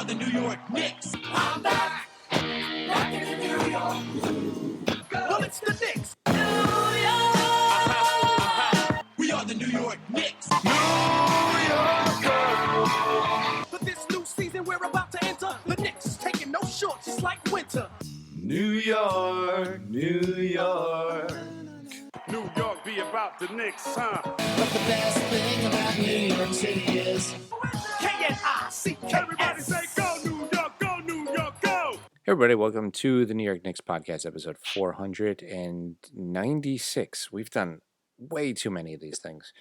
the New York Knicks. I'm back. Back in New York. Well, it's the Knicks. New York. We are the New York Knicks. New York. For this new season we're about to enter, the Knicks taking no shorts just like winter. New York, New York. New York be about the Knicks, huh? But the best thing about New York City is K-N-I-C-K-S. Everybody say go New York, go New York, go! Hey everybody, welcome to the New York Knicks podcast, episode 496. We've done way too many of these things.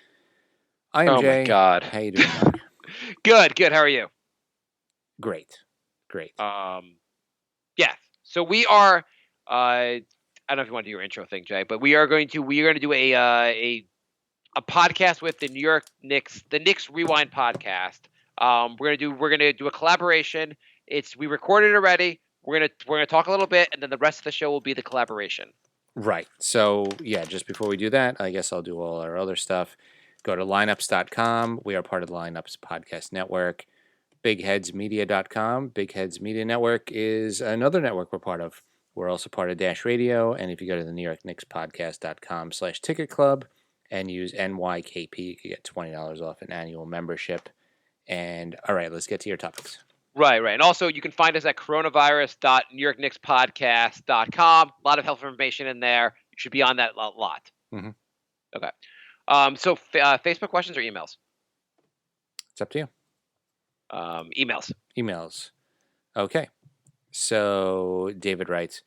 I am Jay. Oh my God. How you doing, Mark? Good. How are you? Great. Yeah. So we are. I don't know if you want to do your intro thing, Jay, but we are going to do a podcast with the New York Knicks, the Knicks Rewind podcast. We're gonna do a collaboration. We recorded it already. We're gonna talk a little bit, and then the rest of the show will be the collaboration. Right. So, yeah, just before we do that, I guess I'll do all our other stuff. Go to lineups.com. We are part of the Lineups Podcast Network. BigHeadsMedia.com. Big Heads Media Network is another network we're part of. We're also part of Dash Radio. And if you go to the New York Knicks Podcast.com/ticket club and use NYKP, you can get $20 off an annual membership. And all right, let's get to your topics. Right. And also, you can find us at coronavirus.newyorknickspodcast.com. A lot of helpful information in there. You should be on that a lot. Mm-hmm. Okay. So Facebook questions or emails? It's up to you. Emails. Okay. So David writes,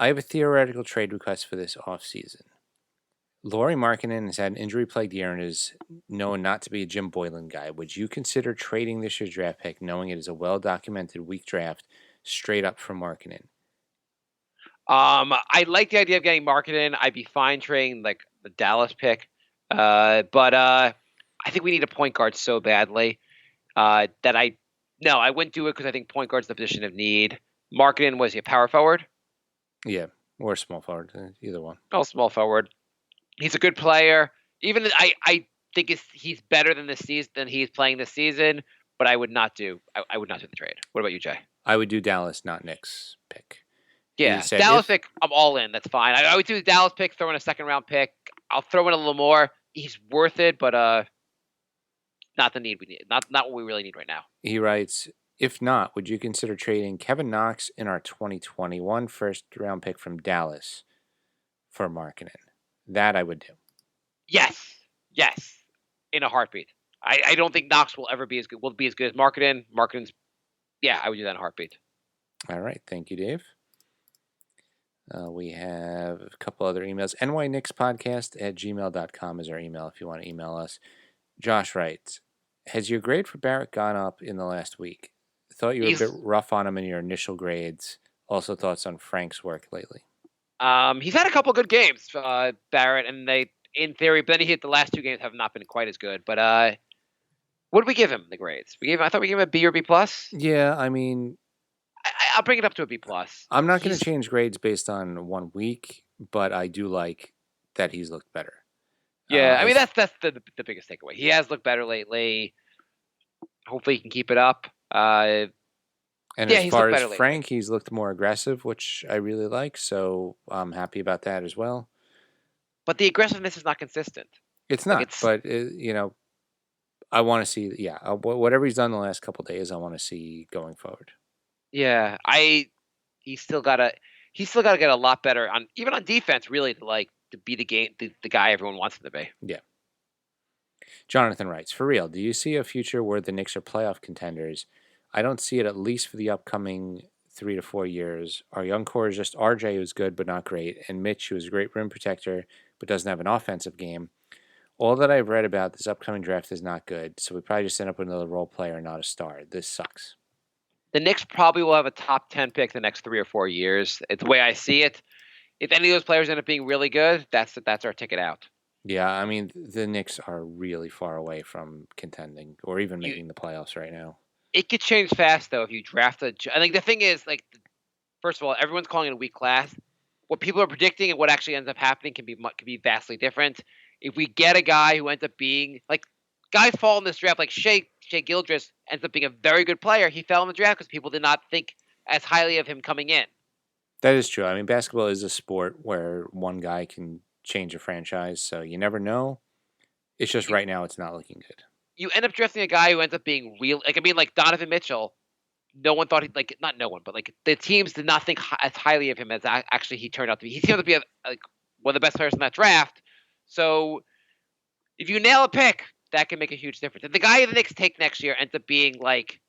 I have a theoretical trade request for this offseason. Lauri Markkanen has had an injury-plagued year and is known not to be a Jim Boylan guy. Would you consider trading this year's draft pick, knowing it is a well-documented weak draft, straight up from Markkanen? I like the idea of getting Markkanen. I'd be fine trading like the Dallas pick, but I think we need a point guard so badly that I wouldn't do it because I think point guard's the position of need. Markkanen, was he a power forward? Yeah, or a small forward, either one. Oh, small forward. He's a good player. Even I think he's better than this season than he's playing this season. But I would not do. I would not do the trade. What about you, Jay? I would do Dallas, not Knicks pick. Yeah, Dallas pick. I'm all in. That's fine. I would do the Dallas pick. Throw in a second round pick. I'll throw in a little more. He's worth it, but not the need we need. Not what we really need right now. He writes, if not, would you consider trading Kevin Knox in our 2021 first-round pick from Dallas for Markkanen? That I would do. Yes, in a heartbeat. I don't think Knox will ever be as good. Will be as good as Markkanen. Markkanen's, I would do that in a heartbeat. All right, thank you, Dave. We have a couple other emails. nyknickspodcast@gmail.com is our email if you want to email us. Josh writes, has your grade for Barrett gone up in the last week? Thought you were a bit rough on him in your initial grades. Also thoughts on Frank's work lately. He's had a couple good games, Barrett, and they, in theory, but then he hit the last two games have not been quite as good. But what did we give him, the grades? I thought we gave him a B or B+. Yeah, I mean, I'll bring it up to a B+. I'm not going to change grades based on 1 week, but I do like that he's looked better. Yeah, I mean, that's the biggest takeaway. He has looked better lately. Hopefully he can keep it up. And as far as Frank, he's looked more aggressive, which I really like, so I'm happy about that as well. But the aggressiveness is not consistent. It's not, but, I want to see, whatever he's done the last couple of days, I want to see going forward. Yeah, he's still got to get a lot better even on defense, really, to be the guy everyone wants him to be. Yeah. Jonathan writes, for real, do you see a future where the Knicks are playoff contenders? I don't see it at least for the upcoming 3 to 4 years. Our young core is just RJ, who's good but not great, and Mitch, who is a great rim protector but doesn't have an offensive game. All that I've read about this upcoming draft is not good, so we probably just end up with another role player, not a star. This sucks. The Knicks probably will have a top 10 pick the next 3 or 4 years. It's the way I see it. If any of those players end up being really good, that's our ticket out. Yeah, I mean, the Knicks are really far away from contending or even making the playoffs right now. It could change fast, though, if you draft I think the thing is, first of all, everyone's calling it a weak class. What people are predicting and what actually ends up happening can be vastly different. If we get a guy who ends up being, guys fall in this draft, Shea Shea Gildress ends up being a very good player. He fell in the draft because people did not think as highly of him coming in. That is true. I mean, basketball is a sport where one guy can change a franchise, so you never know. It's just right now it's not looking good. You end up drafting a guy who ends up being real. Like Donovan Mitchell. No one thought not no one, but like the teams did not think as highly of him as actually he turned out to be. He turned out to be one of the best players in that draft. So if you nail a pick, that can make a huge difference. If the guy the Knicks take next year ends up being like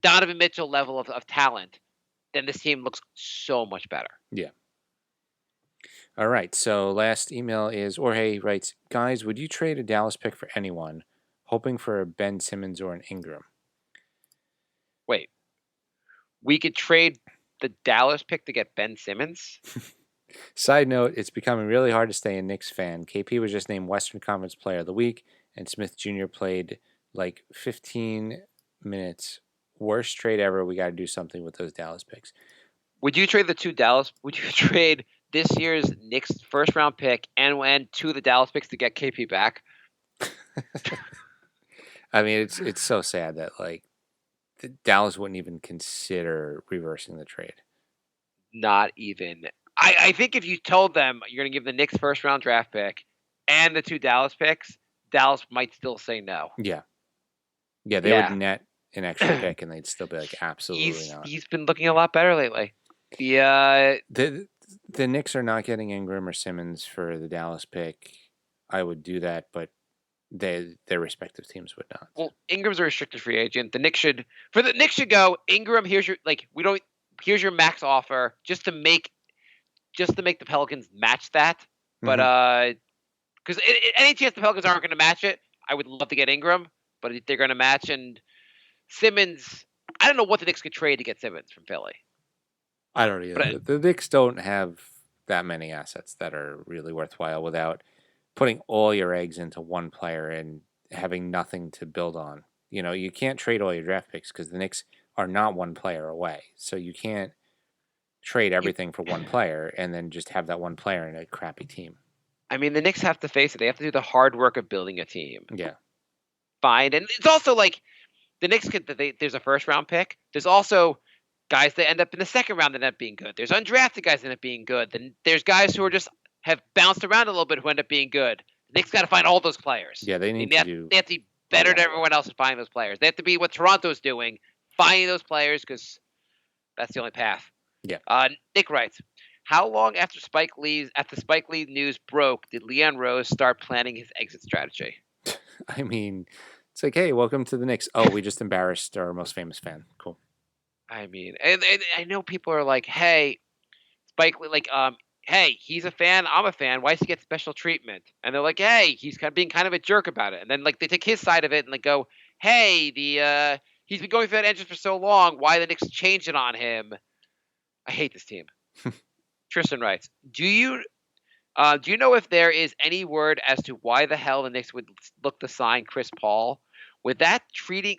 Donovan Mitchell level of talent, then this team looks so much better. Yeah. All right. So last email is Jorge writes, guys, would you trade a Dallas pick for anyone, hoping for a Ben Simmons or an Ingram? Wait. We could trade the Dallas pick to get Ben Simmons? Side note, it's becoming really hard to stay a Knicks fan. KP was just named Western Conference Player of the Week, and Smith Jr. played like 15 minutes. Worst trade ever. We got to do something with those Dallas picks. Would you trade would you trade this year's Knicks first round pick and two of the Dallas picks to get KP back? I mean, it's so sad that like Dallas wouldn't even consider reversing the trade. Not even. I think if you told them you're going to give the Knicks first round draft pick and the two Dallas picks, Dallas might still say no. Yeah. Yeah, they would net an extra pick and they'd still be like, absolutely not. He's been looking a lot better lately. Yeah. The Knicks are not getting Ingram or Simmons for the Dallas pick. I would do that, but their respective teams would not. Well, Ingram's a restricted free agent. The Knicks should go, Ingram, here's your max offer just to make the Pelicans match that. But because any chance the Pelicans aren't going to match it, I would love to get Ingram, but if they're going to match, and Simmons, I don't know what the Knicks could trade to get Simmons from Philly. I don't either. The Knicks don't have that many assets that are really worthwhile without putting all your eggs into one player and having nothing to build on. You know, you can't trade all your draft picks because the Knicks are not one player away. So you can't trade everything for one player and then just have that one player in a crappy team. I mean, the Knicks have to face it. They have to do the hard work of building a team. Yeah. Fine. And it's also like the Knicks there's a first round pick. There's also guys that end up in the second round that end up being good. There's undrafted guys that end up being good. Then there's guys who are just have bounced around a little bit who end up being good. The Knicks got to find all those players. Yeah, they have to be better than everyone else at finding those players. They have to be what Toronto's doing, finding those players, because that's the only path. Yeah. Nick writes, how long after Spike Lee news broke did Leon Rose start planning his exit strategy? I mean, it's like, hey, welcome to the Knicks. Oh, we just embarrassed our most famous fan. Cool. I mean, and I know people are like, hey, Spike Lee, hey, he's a fan, I'm a fan, why does he get special treatment? And they're like, hey, he's kind of being kind of a jerk about it. And then they take his side of it and they go, hey, he's been going through that engine for so long, why the Knicks change it on him? I hate this team. Tristan writes, do you know if there is any word as to why the hell the Knicks would look to sign Chris Paul? With that, treating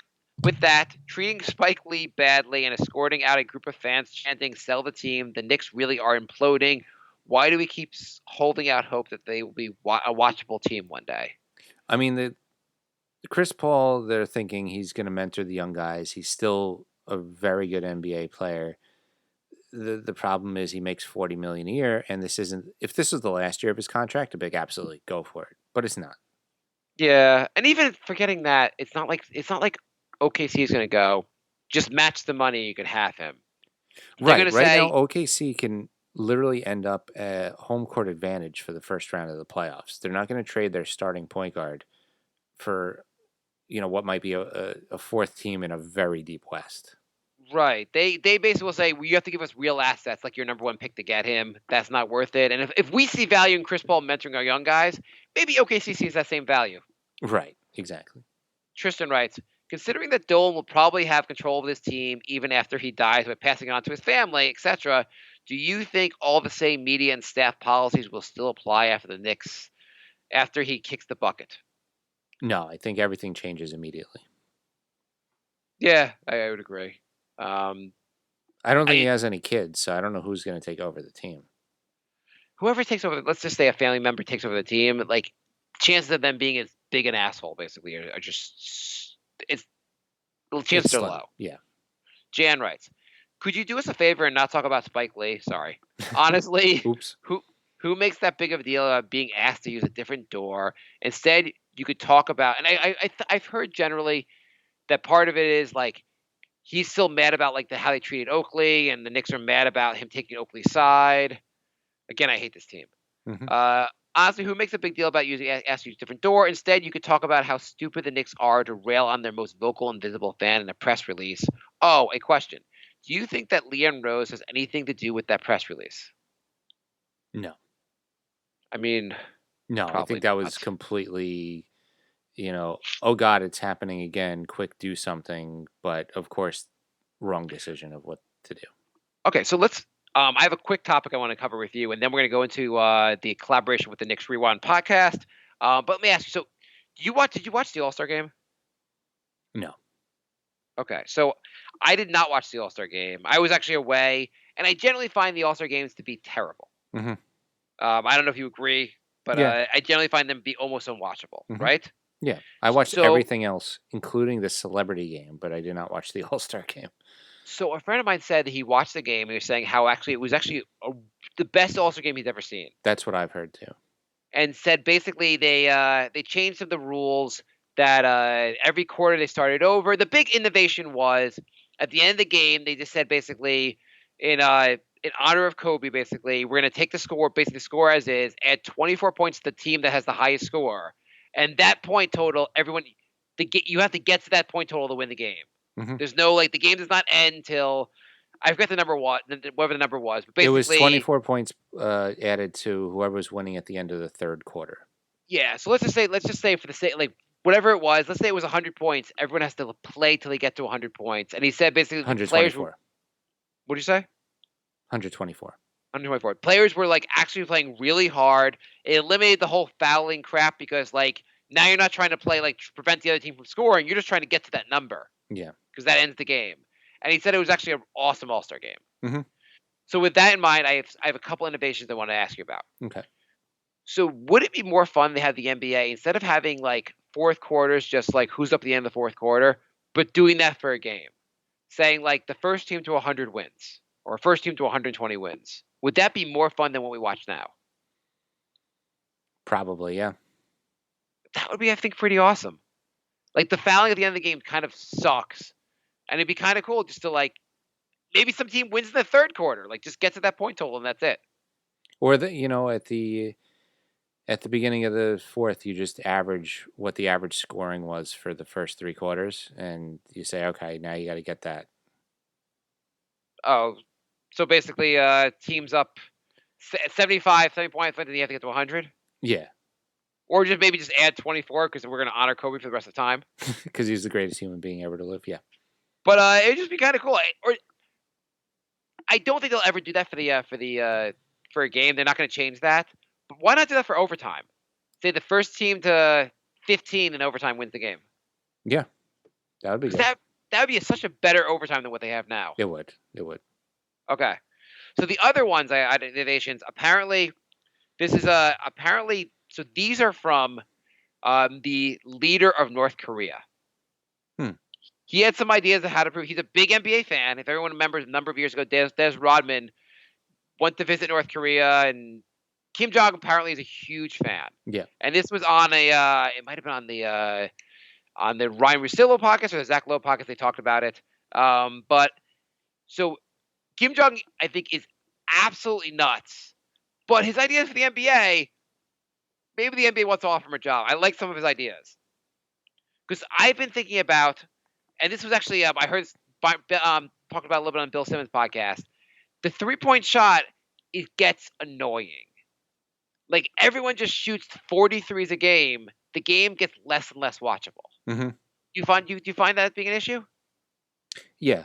Spike Lee badly and escorting out a group of fans chanting "sell the team," the Knicks really are imploding. Why do we keep holding out hope that they will be a watchable team one day? I mean, the Chris Paul, they're thinking he's going to mentor the young guys. He's still a very good NBA player. The problem is he makes $40 million a year, and this isn't. If this was the last year of his contract, I'd be like, absolutely go for it. But it's not. Yeah, and even forgetting that, it's not like OKC is going to go just match the money. You can have him. Right now, OKC can literally end up a home court advantage for the first round of the playoffs. They're not going to trade their starting point guard for, what might be a fourth team in a very deep West. Right. They basically will say, well, you have to give us real assets, like your number one pick to get him. That's not worth it. And if we see value in Chris Paul mentoring our young guys, maybe OKC sees that same value. Right. Exactly. Tristan writes, considering that Dolan will probably have control of this team even after he dies by passing it on to his family, etc., do you think all the same media and staff policies will still apply after he kicks the bucket? No, I think everything changes immediately. Yeah, I would agree. I don't think he has any kids, so I don't know who's going to take over the team. Whoever takes over, let's just say a family member takes over the team, chances of them being as big an asshole, basically, are just it's the chances It's are slow. low. Yeah. Jan writes, could you do us a favor and not talk about Spike Lee? Sorry. Honestly, Oops. who makes that big of a deal about being asked to use a different door? Instead, you could talk about, and I've heard generally that part of it is like he's still mad about like how they treated Oakley, and the Knicks are mad about him taking Oakley's side. Again, I hate this team. Mhm. Honestly, who makes a big deal about asking to use a different door? Instead, you could talk about how stupid the Knicks are to rail on their most vocal and visible fan in a press release. Oh, a question. Do you think that Leon Rose has anything to do with that press release? No. I mean, No, I probably think that not. was completely, oh God, it's happening again. Quick, do something. But of course, wrong decision of what to do. Okay, so let's. I have a quick topic I want to cover with you, and then we're going to go into the collaboration with the Knicks Rewind podcast. But let me ask you. So, Did you watch the All Star game? No. Okay, so I did not watch the All Star game. I was actually away, and I generally find the All Star games to be terrible. Mhm. I don't know if you agree, but Yeah. I generally find them to be almost unwatchable. Mhm. Right? Yeah. I watched So- everything else, including the celebrity game, but I did not watch the All-Star game. So a friend of mine said that he watched the game and he was saying how actually it was actually the best All Star game he's ever seen. That's what I've heard too. And said basically they changed some of the rules that every quarter they started over. The big innovation was at the end of the game they just said basically in honor of Kobe, basically we're going to take the score, basically the score as is, add 24 points to the team that has the highest score, and that point total, you have to get to that point total to win the game. Mhm. There's no the game does not end till I forget the number whatever the number was, but basically It was 24 points added to whoever was winning at the end of the third quarter. Yeah, so let's just say for the sake whatever it was, let's say it was 100 points. Everyone has to play till they get to 100 points, and he said basically the players 124. What did you say? 124. 124. Players were actually playing really hard. It eliminated the whole fouling crap because now you're not trying to play prevent the other team from scoring. You're just trying to get to that number. Yeah. Because that ends the game. And he said it was actually an awesome All-Star game. Mhm. So with that in mind, I have a couple innovations I want to ask you about. Okay. So would it be more fun to have the NBA instead of having fourth quarters, just who's up at the end of the fourth quarter, but doing that for a game, saying the first team to 100 wins or first team to 120 wins? Would that be more fun than what we watch now? Probably, yeah. That would be, I think, pretty awesome. The fouling at the end of the game kind of sucks. And it'd be kind of cool just to maybe some team wins in the third quarter. Just get to that point total and that's it. Or at the beginning of the fourth, you just average what the average scoring was for the first three quarters, and you say, okay, now you got to get that. Oh, so basically, teams up 75, 70 points, and then you have to get to 100? Yeah. Or maybe just add 24 because we're going to honor Kobe for the rest of the time. Because he's the greatest human being ever to live, yeah. But it'd just be kind of cool. I don't think they'll ever do that for a game. They're not going to change that. But why not do that for overtime? Say the first team to 15 in overtime wins the game. Yeah, that would be good. That would be such a better overtime than what they have now. It would. Okay. So the other ones I had innovations. Apparently, these are from the leader of North Korea. He had some ideas of how to prove he's a big NBA fan. If everyone remembers, a number of years ago, Des Rodman went to visit North Korea, and Kim Jong apparently is a huge fan. Yeah. And this was on it might have been on the Ryan Russillo podcast or the Zach Lowe podcast. They talked about it. But so Kim Jong, I think, is absolutely nuts. But his ideas for the NBA, maybe the NBA wants to offer him a job. I like some of his ideas because I've been thinking about. And this was actually, I heard talked about a little bit on Bill Simmons' podcast. The 3-point shot, it gets annoying. Everyone just shoots 43s a game. The game gets less and less watchable. Mm-hmm. Do you find that being an issue? Yeah.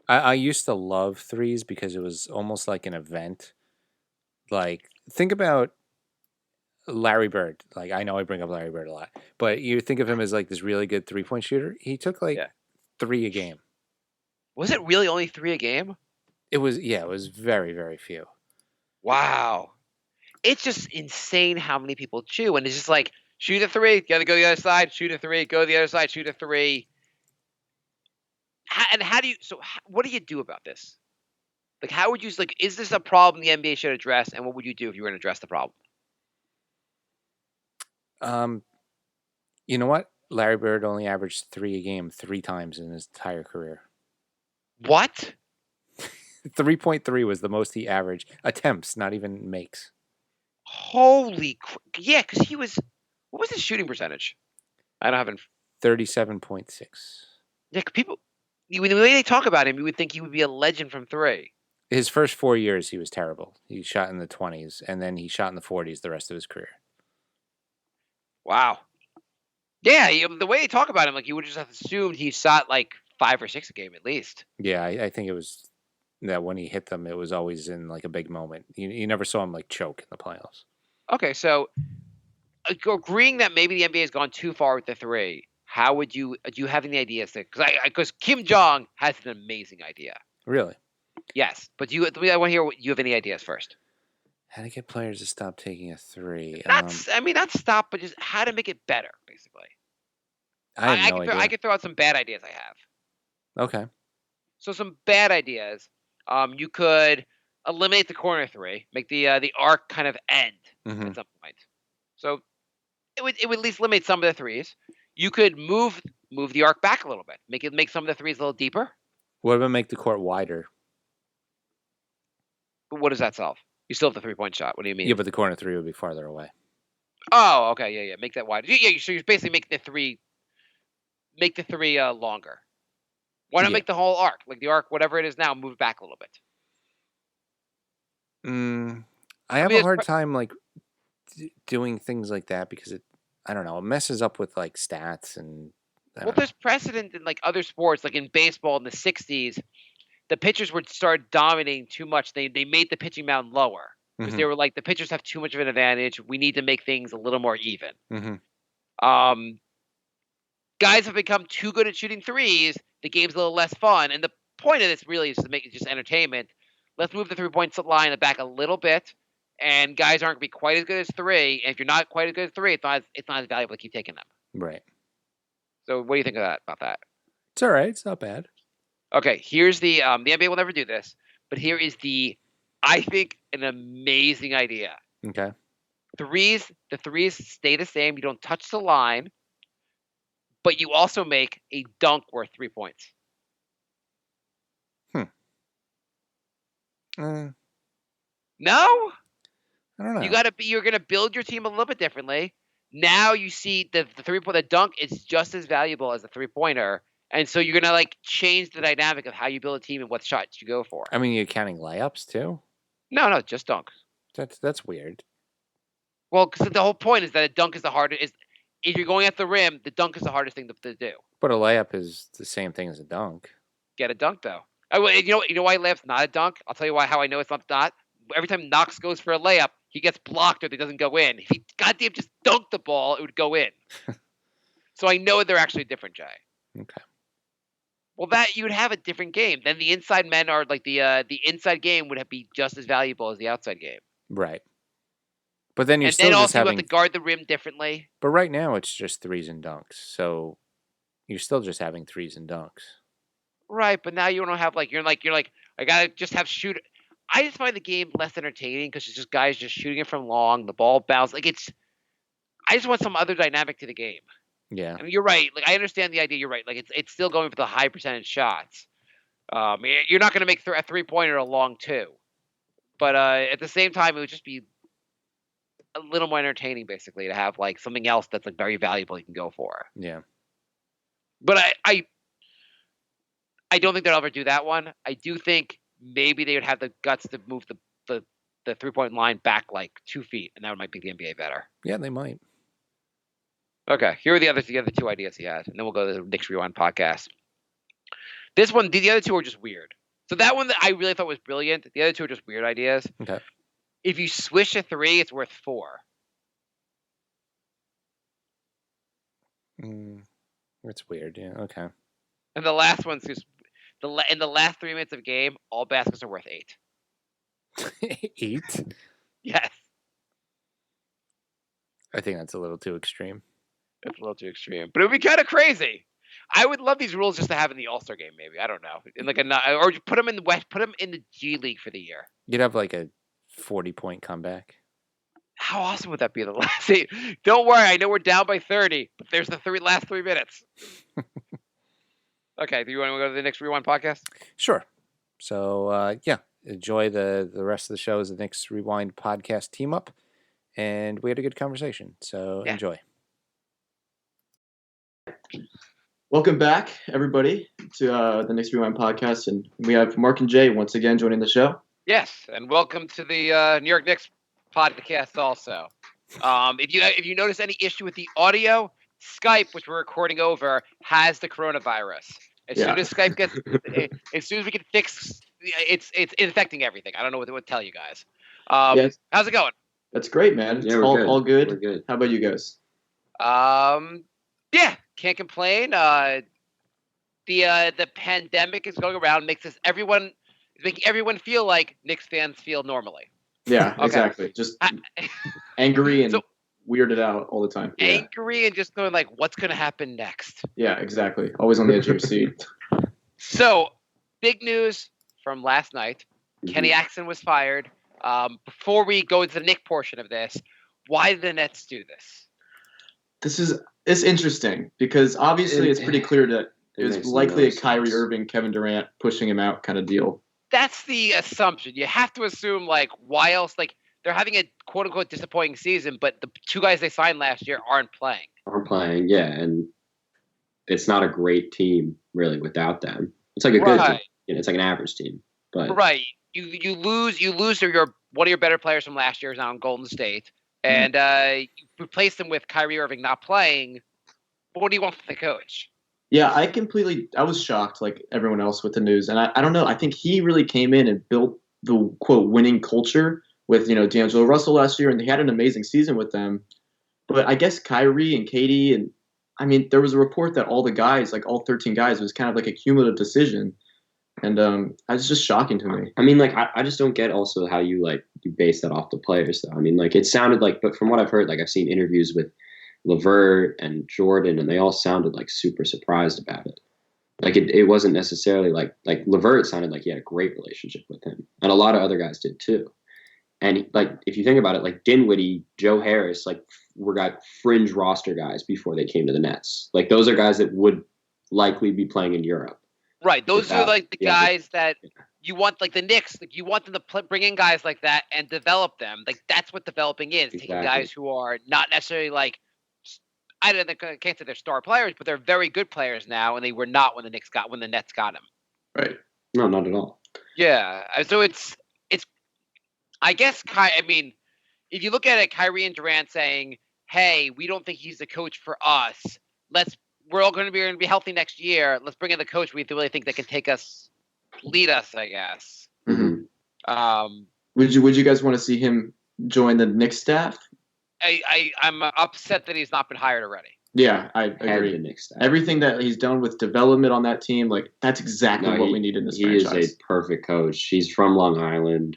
I used to love threes because it was almost like an event. Think about Larry Bird. I know I bring up Larry Bird a lot, but you think of him as this really good 3-point shooter. He took 3 a game. Was it really only 3 a game? It was very, very few. Wow. It's just insane how many people chew. And it's just Shoot a three. Got to go to the other side. Shoot a three. Go to the other side. Shoot a three. How do you? So what do you do about this? Like, how would you? Like, is this a problem the NBA should address? And what would you do if you were going to address the problem? You know what? Larry Bird only averaged 3 a game 3 times in his entire career. What? 3.3 was the most he averaged. Attempts, not even makes. Holy yeah, because he was. What was his shooting percentage? I don't have it. 37.6. Yeah, people. The way they talk about him, you would think he would be a legend from 3. His first 4 years, he was terrible. He shot in the 20s, and then he shot in the 40s the rest of his career. Wow. Yeah, the way they talk about him, like you would just have assumed he shot like 5 or 6 a game at least. Yeah, I think it was that when he hit them, it was always in like a big moment. You never saw him like choke in the playoffs. Okay, so agreeing that maybe the NBA has gone too far with the 3, how would you do you have any ideas? Because Kim Jong has an amazing idea. Really? Yes, but I want to hear what you have any ideas first. How to get players to stop taking a 3? Not stop, but just how to make it better, basically. I have no idea. I could throw out some bad ideas I have. Okay. So some bad ideas. You could eliminate the corner 3, make the arc kind of end at some point. So it would at least limit some of the threes. You could move the arc back a little bit, make some of the threes a little deeper. What about make the court wider? But what does that solve? You still have the 3-point shot. What do you mean? Yeah, but the corner 3 would be farther away. Oh, okay, yeah. Make that wider. Yeah. So you're basically making the three longer. Why not make the whole arc, like the arc, whatever it is now, move it back a little bit? I have a hard time like doing things like that because it messes up with like stats and. There's precedent in like other sports, like in baseball in the '60s, the pitchers would start dominating too much. They made the pitching mound lower because they were like the pitchers have too much of an advantage. We need to make things a little more even. Guys have become too good at shooting threes. The game's a little less fun, and the point of this really is to make it just entertainment. Let's move the 3-point line back a little bit, and guys aren't going to be quite as good as 3. And if you're not quite as good as 3, it's not as valuable to keep taking them. Right. So what do you think about that? It's all right. It's not bad. Okay, here's the NBA will never do this, but here is I think an amazing idea. Okay. The threes stay the same. You don't touch the line, but you also make a dunk worth 3 points. No? I don't know. You're gonna build your team a little bit differently. Now you see the 3-point, the dunk is just as valuable as the 3-pointer. And so you're gonna like change the dynamic of how you build a team and what shots you go for. I mean, you're counting layups too? No, just dunks. That's weird. Well, because the whole point is that a dunk is the hardest. If you're going at the rim, the dunk is the hardest thing to do. But a layup is the same thing as a dunk. Get a dunk though. You know why layup's not a dunk? I'll tell you how I know it's not. Every time Knox goes for a layup, he gets blocked or it doesn't go in. If he goddamn just dunked the ball, it would go in. So I know they're actually different, Jay. Okay. Well, that you would have a different game. Then the inside men are like the inside game would be just as valuable as the outside game. Right. But then you're still then just also having you have to guard the rim differently. But right now it's just threes and dunks, so you're still just having threes and dunks. Right, but now you don't have you're like I gotta just have shoot. I just find the game less entertaining because it's just guys just shooting it from long, the ball bounces. I just want some other dynamic to the game. Yeah. I mean, you're right. Like I understand the idea. You're right. Like it's still going for the high percentage shots. You're not going to make a 3-pointer a long 2, but at the same time, it would just be a little more entertaining, basically, to have like something else that's like very valuable you can go for. Yeah. But I don't think they'll ever do that one. I do think maybe they would have the guts to move the 3-point line back like 2 feet, and that might make the NBA better. Yeah, they might. Okay, here are the other 2 ideas he had, and then we'll go to the Knicks Rewind podcast. This one, the other 2 are just weird. So that one that I really thought was brilliant. The other 2 are just weird ideas. Okay. If you swish a 3, it's worth 4. It's weird. Yeah. Okay. And the last one's just in the last 3 minutes of game, all baskets are worth 8. 8? Yes. I think that's a little too extreme. It's a little too extreme, but it would be kind of crazy. I would love these rules just to have in the All-Star game, maybe. I don't know, in like or put them in the West, put them in the G League for the year. You'd have like a 40-point comeback. How awesome would that be? The last eight. Don't worry, I know we're down by 30, but there's the last 3 minutes. Okay, do you want to go to the Knicks Rewind podcast? Sure. So yeah, enjoy the rest of the show as the Knicks Rewind podcast team up, and we had a good conversation. So enjoy. Welcome back, everybody, to the Knicks Rewind podcast, and we have Marc and Jay once again joining the show. Yes, and welcome to the New York Knicks podcast also. If you notice any issue with the audio, Skype, which we're recording over, has the coronavirus. As soon as Skype gets, as soon as we can fix, it's infecting everything. I don't know what to tell you guys. Yes. How's it going? That's great, man. It's all good. We're good. How about you guys? Yeah, can't complain. The pandemic is going around, making everyone feel like Knicks fans feel normally. Yeah, exactly. Just angry and weirded out all the time. Angry and just going like, what's going to happen next? Yeah, exactly. Always on the edge of your seat. So, big news from last night. Mm-hmm. Kenny Atkinson was fired. Before we go into the Knick portion of this, why did the Nets do this? It's interesting because obviously it's pretty clear that it was likely a Kyrie Irving, Kevin Durant pushing him out kind of deal. That's the assumption. You have to assume, like, why else? Like, they're having a quote-unquote disappointing season, but the 2 guys they signed last year aren't playing. Yeah, and it's not a great team, really, without them. It's like a good team. It's like an average team. But right. You lose your one of your better players from last year is now in Golden State, and you replace them with Kyrie Irving not playing. But what do you want from the coach? Yeah, I was shocked like everyone else with the news. And I don't know. I think he really came in and built the, quote, winning culture with, D'Angelo Russell last year. And he had an amazing season with them. But I guess Kyrie and Katie there was a report that all the guys, like all 13 guys, was kind of like a cumulative decision. And it's just shocking to me. I mean, like, I just don't get also how you base that off the players, though. I mean, like, it sounded like, but from what I've heard, like, I've seen interviews with LeVert and Jordan, and they all sounded like super surprised about it. Like it wasn't necessarily like LeVert sounded like he had a great relationship with him, and a lot of other guys did too. And like if you think about it, like Dinwiddie, Joe Harris, like got fringe roster guys before they came to the Nets. Like those are guys that would likely be playing in Europe. Right, those are like the guys that you want, like the Knicks. Like you want them to bring in guys like that and develop them. Like that's what developing is. Taking guys who are not necessarily like. I can't say they're star players, but they're very good players now, and they were not when the Nets got him. Right. No, not at all. Yeah. So it's. I guess if you look at it, Kyrie and Durant saying, "Hey, we don't think he's the coach for us. We're all going to be healthy next year. Let's bring in the coach we really think that can lead us." I guess. Mm-hmm. Would you guys want to see him join the Knicks staff? I'm upset that he's not been hired already. Yeah, I agree. Everything that he's done with development on that team, like that's exactly what we need in this franchise. He is a perfect coach. He's from Long Island,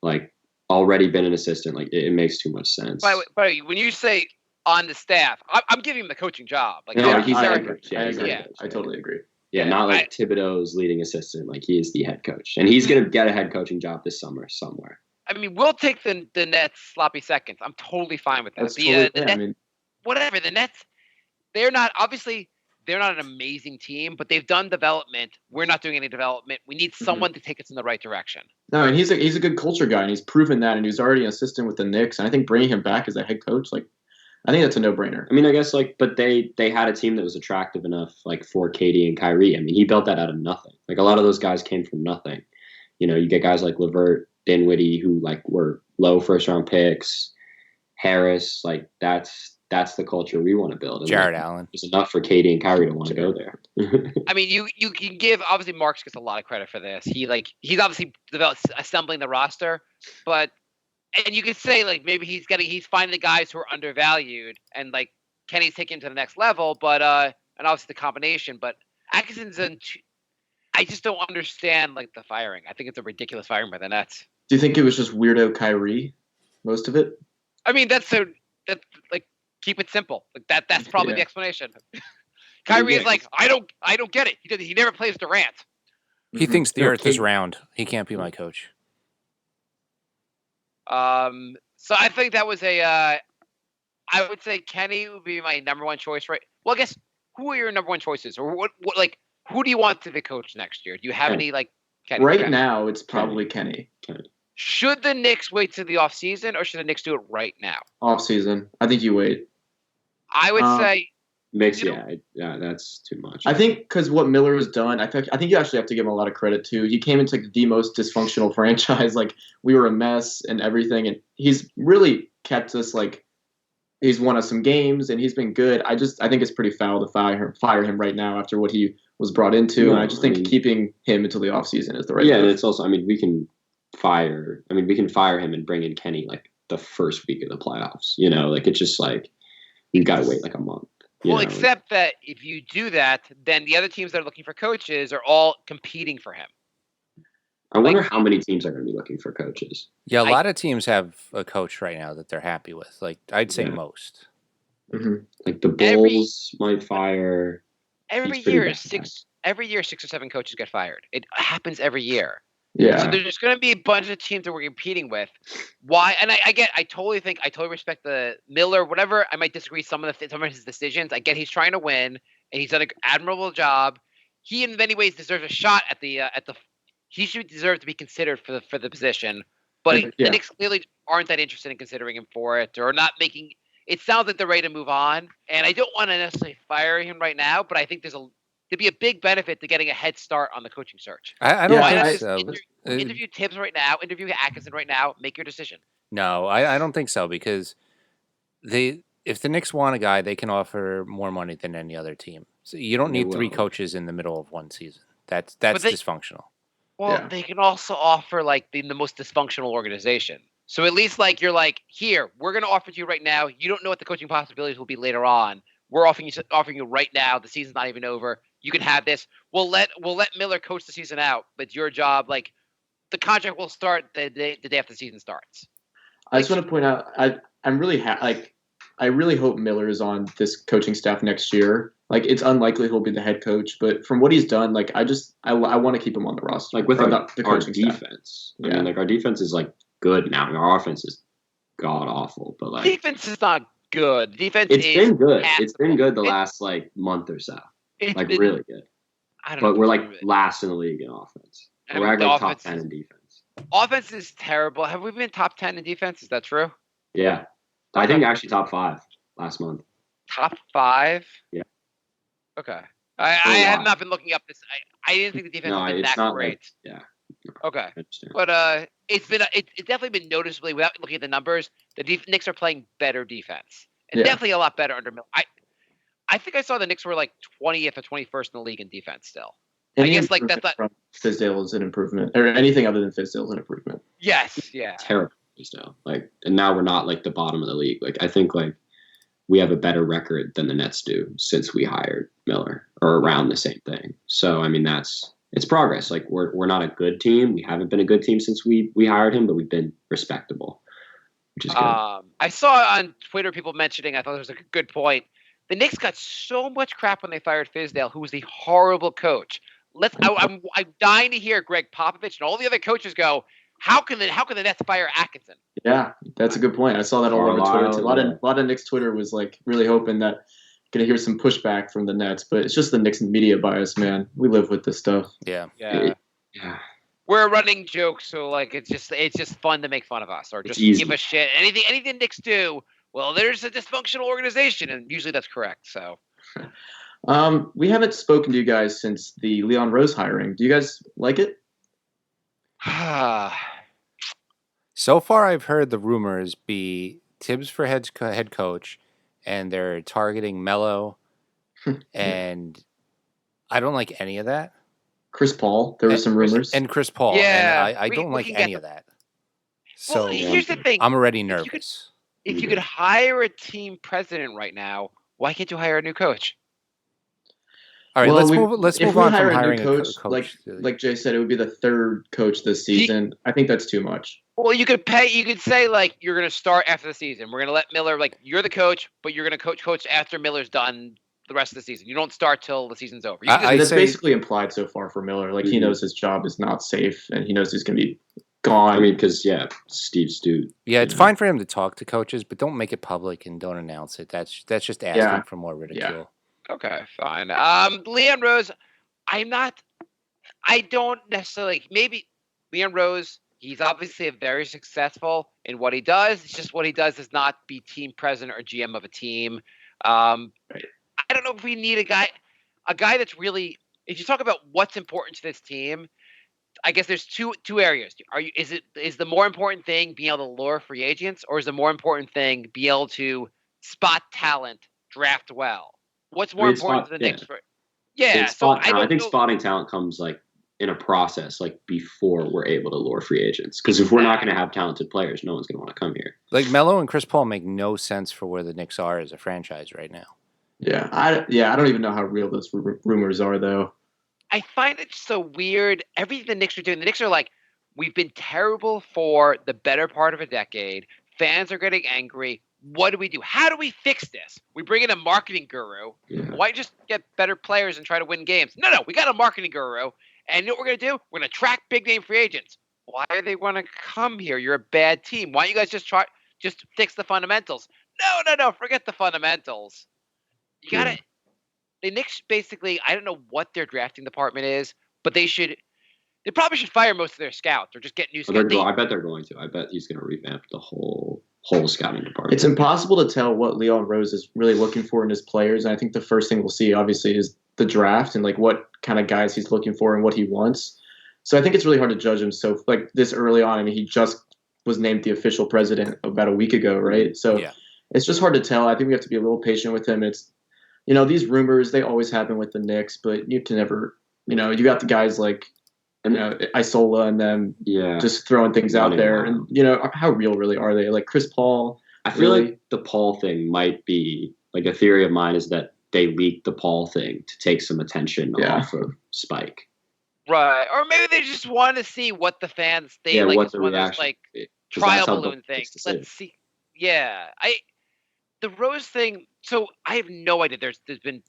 like already been an assistant. Like it makes too much sense. But when you say on the staff, I'm giving him the coaching job. Like I agree. I totally agree. Yeah, not like Thibodeau's leading assistant. Like he is the head coach, and he's going to get a head coaching job this summer somewhere. I mean, we'll take the Nets sloppy seconds. I'm totally fine with that. The Nets, whatever. The Nets, they're not an amazing team, but they've done development. We're not doing any development. We need someone to take us in the right direction. No, and he's a good culture guy, and he's proven that, and he's already an assistant with the Knicks. And I think bringing him back as a head coach, like, I think that's a no-brainer. I mean, I guess but they had a team that was attractive enough, like for Katie and Kyrie. I mean, he built that out of nothing. Like a lot of those guys came from nothing. You get guys like LeVert, Dinwiddie, who were low first-round picks, Harris, that's the culture we want to build. And Jared Allen. It's enough for Katie and Kyrie to want to go there. I mean, you can give obviously Marks gets a lot of credit for this. He's obviously assembling the roster, and you could say maybe he's finding the guys who are undervalued and Kenny's taking to the next level, but and obviously the combination. But Atkinson's I just don't understand the firing. I think it's a ridiculous firing by the Nets. Do you think it was just weirdo Kyrie, most of it? I mean, that's that like keep it simple. Like that's probably the explanation. Yeah, Kyrie is like, I don't get it. He never plays Durant. He thinks the No, Earth is round. He can't be my coach. So I think that was I would say Kenny would be my number one choice, right? Well, I guess who are your number one choices, or what like who do you want to be coach next year? Do you have any like Kenny? Right now, it's probably Kenny. Should the Knicks wait to the offseason, or should the Knicks do it right now? Off season, I think you wait. I would say that's too much. I think because what Miller has done, I think you actually have to give him a lot of credit too. He came into like the most dysfunctional franchise. Like we were a mess and everything, and he's really kept us like he's won us some games and he's been good. I think it's pretty foul to fire him right now after what he was brought into, and I just think keeping him until the offseason is the right. Yeah, move. and it's also we can fire him and bring in Kenny like the first week of the playoffs. You know, like it's just like you've got to wait like a month. Well, except that if you do that, then the other teams that are looking for coaches are all competing for him. I wonder how many teams are going to be looking for coaches. Yeah, a lot of teams have a coach right now that they're happy with. Like I'd say most. Mm-hmm. Like the Bulls might fire. Every year, 6 or 7 coaches get fired. It happens every year. Yeah. So there's going to be a bunch of teams that we're competing with. Why? And I totally respect the Miller, whatever. I might disagree some of his decisions. I get he's trying to win, and he's done an admirable job. He, in many ways, deserves a shot at the. He should deserve to be considered for the position. But the Knicks clearly aren't that interested in considering him for it, or not making. It sounds like they're ready to move on, and I don't want to necessarily fire him right now. But I think there'd be a big benefit to getting a head start on the coaching search. I don't think so. Interview Tibbs right now. Interview Atkinson right now. Make your decision. No, I don't think so because if the Knicks want a guy, they can offer more money than any other team. So you don't need 3 coaches in the middle of one season. That's dysfunctional. Well, they can also offer like the most dysfunctional organization. So at least like you're like, here, we're going to offer to you right now. You don't know what the coaching possibilities will be later on. We're offering you right now. The season's not even over. You can have this. We'll let Miller coach the season out, but your job, like the contract will start the day after the season starts. I just want to point out, I'm really I really hope Miller is on this coaching staff next year. Like it's unlikely he'll be the head coach, but from what he's done, like I want to keep him on the roster. Like with the our defense. I mean, like our defense is like good now. Our offense is god awful, but like defense is not good. It's been good. It's been good the last like month or so. Like really good. I don't know. But we're like last in the league in offense. We're actually top 10 in defense. Offense is terrible. Have we been top 10 in defense? Is that true? Yeah. I think actually top 5 last month. Top 5? Yeah. Okay. I have not been looking up this. I didn't think the defense has been that great. Yeah. Okay. But it's definitely been noticeably, without looking at the numbers, the Knicks are playing better defense. And definitely a lot better under Miller. I think I saw the Knicks were like 20th or 21st in the league in defense still. I guess like that's not from Fizdale is an improvement, or anything other than Fizdale is an improvement. Yes, yeah. Terrible still. Like, and now we're not like the bottom of the league. Like I think like we have a better record than the Nets do since we hired Miller, or around the same thing. So I mean it's progress. Like we're not a good team. We haven't been a good team since we hired him, but we've been respectable, which is good. I saw on Twitter people mentioning. I thought it was a good point. The Knicks got so much crap when they fired Fizdale, who was a horrible coach. I'm dying to hear Greg Popovich and all the other coaches go, how can the Nets fire Atkinson? Yeah, that's a good point. I saw that all over Twitter too. A lot of Knicks Twitter was like really hoping that gonna hear some pushback from the Nets, but it's just the Knicks media bias, man. We live with this stuff. Yeah. We're running jokes, so like it's just fun to make fun of us or just give a shit. Anything Knicks do, well, there's a dysfunctional organization, and usually that's correct. So. We haven't spoken to you guys since the Leon Rose hiring. Do you guys like it? So far, I've heard the rumors be Tibbs for head coach, and they're targeting Melo, and I don't like any of that. Chris Paul, there were some rumors. And Chris Paul, yeah, and I don't like any of that. Well, So here's the thing. I'm already nervous. If you could hire a team president right now, why can't you hire a new coach? All right, let's if move we on hire from a new hiring coach, a coach. like Jay said, it would be the third coach this season. I think that's too much. Well, you could say like you're going to start after the season. We're going to let Miller, like you're the coach, but you're going to coach after Miller's done the rest of the season. You don't start till the season's over. That's basically implied so far for Miller. Like he knows his job is not safe, and he knows he's going to be gone. I mean, because Steve Stute. Yeah, it's fine for him to talk to coaches, but don't make it public and don't announce it. That's just asking for more ridicule. Yeah. Okay, fine. Leon Rose, I don't necessarily maybe Leon Rose. He's obviously very successful in what he does. It's just what he does is not be team president or GM of a team. I don't know if we need a guy that's really. If you talk about what's important to this team, I guess there's two areas. Is the more important thing being able to lure free agents, or is the more important thing be able to spot talent, draft well? What's more important to the Knicks? I think spotting talent comes like in a process, like before we're able to lure free agents. Because if we're not going to have talented players, no one's going to want to come here. Like Melo and Chris Paul make no sense for where the Knicks are as a franchise right now. Yeah, I don't even know how real those rumors are, though. I find it so weird. Everything the Knicks are doing, the Knicks are like, we've been terrible for the better part of a decade. Fans are getting angry. What do we do? How do we fix this? We bring in a marketing guru. Yeah. Why just get better players and try to win games? No, we got a marketing guru. And you know what we're going to do? We're going to attract big-name free agents. Why do they want to come here? You're a bad team. Why don't you guys just fix the fundamentals? No. Forget the fundamentals. You got to – the Knicks basically – I don't know what their drafting department is, but they probably should fire most of their scouts or just get new scouts. I bet they're going to. I bet he's going to revamp the whole scouting department. It's impossible to tell what Leon Rose is really looking for in his players. And I think the first thing we'll see, obviously, is the draft and like what kind of guys he's looking for and what he wants. So I think it's really hard to judge him so like this early on. I mean, he just was named the official president about a week ago, right? So it's just hard to tell. I think we have to be a little patient with him. It's, these rumors, they always happen with the Knicks, but you can never, you got the guys like, Isola and them just throwing things out there. And, how real really are they? Like Chris Paul. I feel like the Paul thing might be like a theory of mine is that they leaked the Paul thing to take some attention off of Spike. Right. Or maybe they just want to see what the fans think. What the reaction. Like trial balloon things. Let's see. Yeah. The Rose thing. So I have no idea.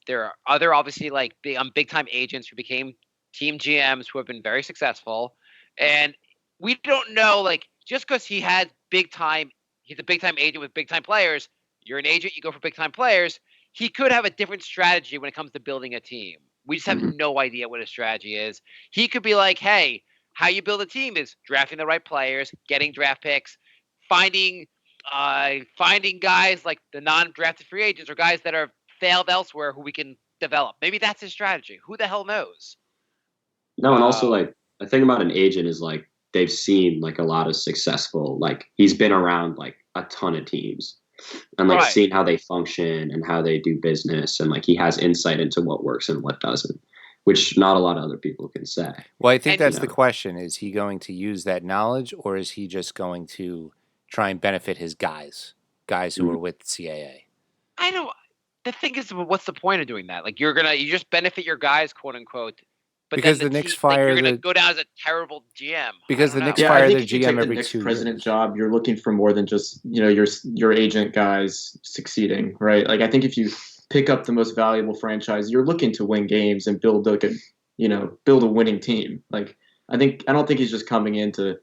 There are other obviously like big time agents who became team GMs who have been very successful, and we don't know like just because he's a big time agent with big time players. You're an agent. You go for big time players. He could have a different strategy when it comes to building a team. We just have no idea what his strategy is. He could be like, hey, how you build a team is drafting the right players, getting draft picks, finding guys like the non-drafted free agents or guys that are failed elsewhere who we can develop. Maybe that's his strategy. Who the hell knows? No, and also like the thing about an agent is like they've seen like a lot of successful, like he's been around like a ton of teams. And like seeing how they function and how they do business, and like he has insight into what works and what doesn't, which not a lot of other people can say. Well, I think that's the question: is he going to use that knowledge, or is he just going to try and benefit his guys who are with CAA? I don't. The thing is, what's the point of doing that? Like you just benefit your guys, quote unquote. But because the Knicks fire, you're going to go down as a terrible GM. Because the Knicks fire the GM every the 2 years. President job, you're looking for more than just your agent guys succeeding, right? Like I think if you pick up the most valuable franchise, you're looking to win games and build build a winning team. Like I don't think he's just coming in to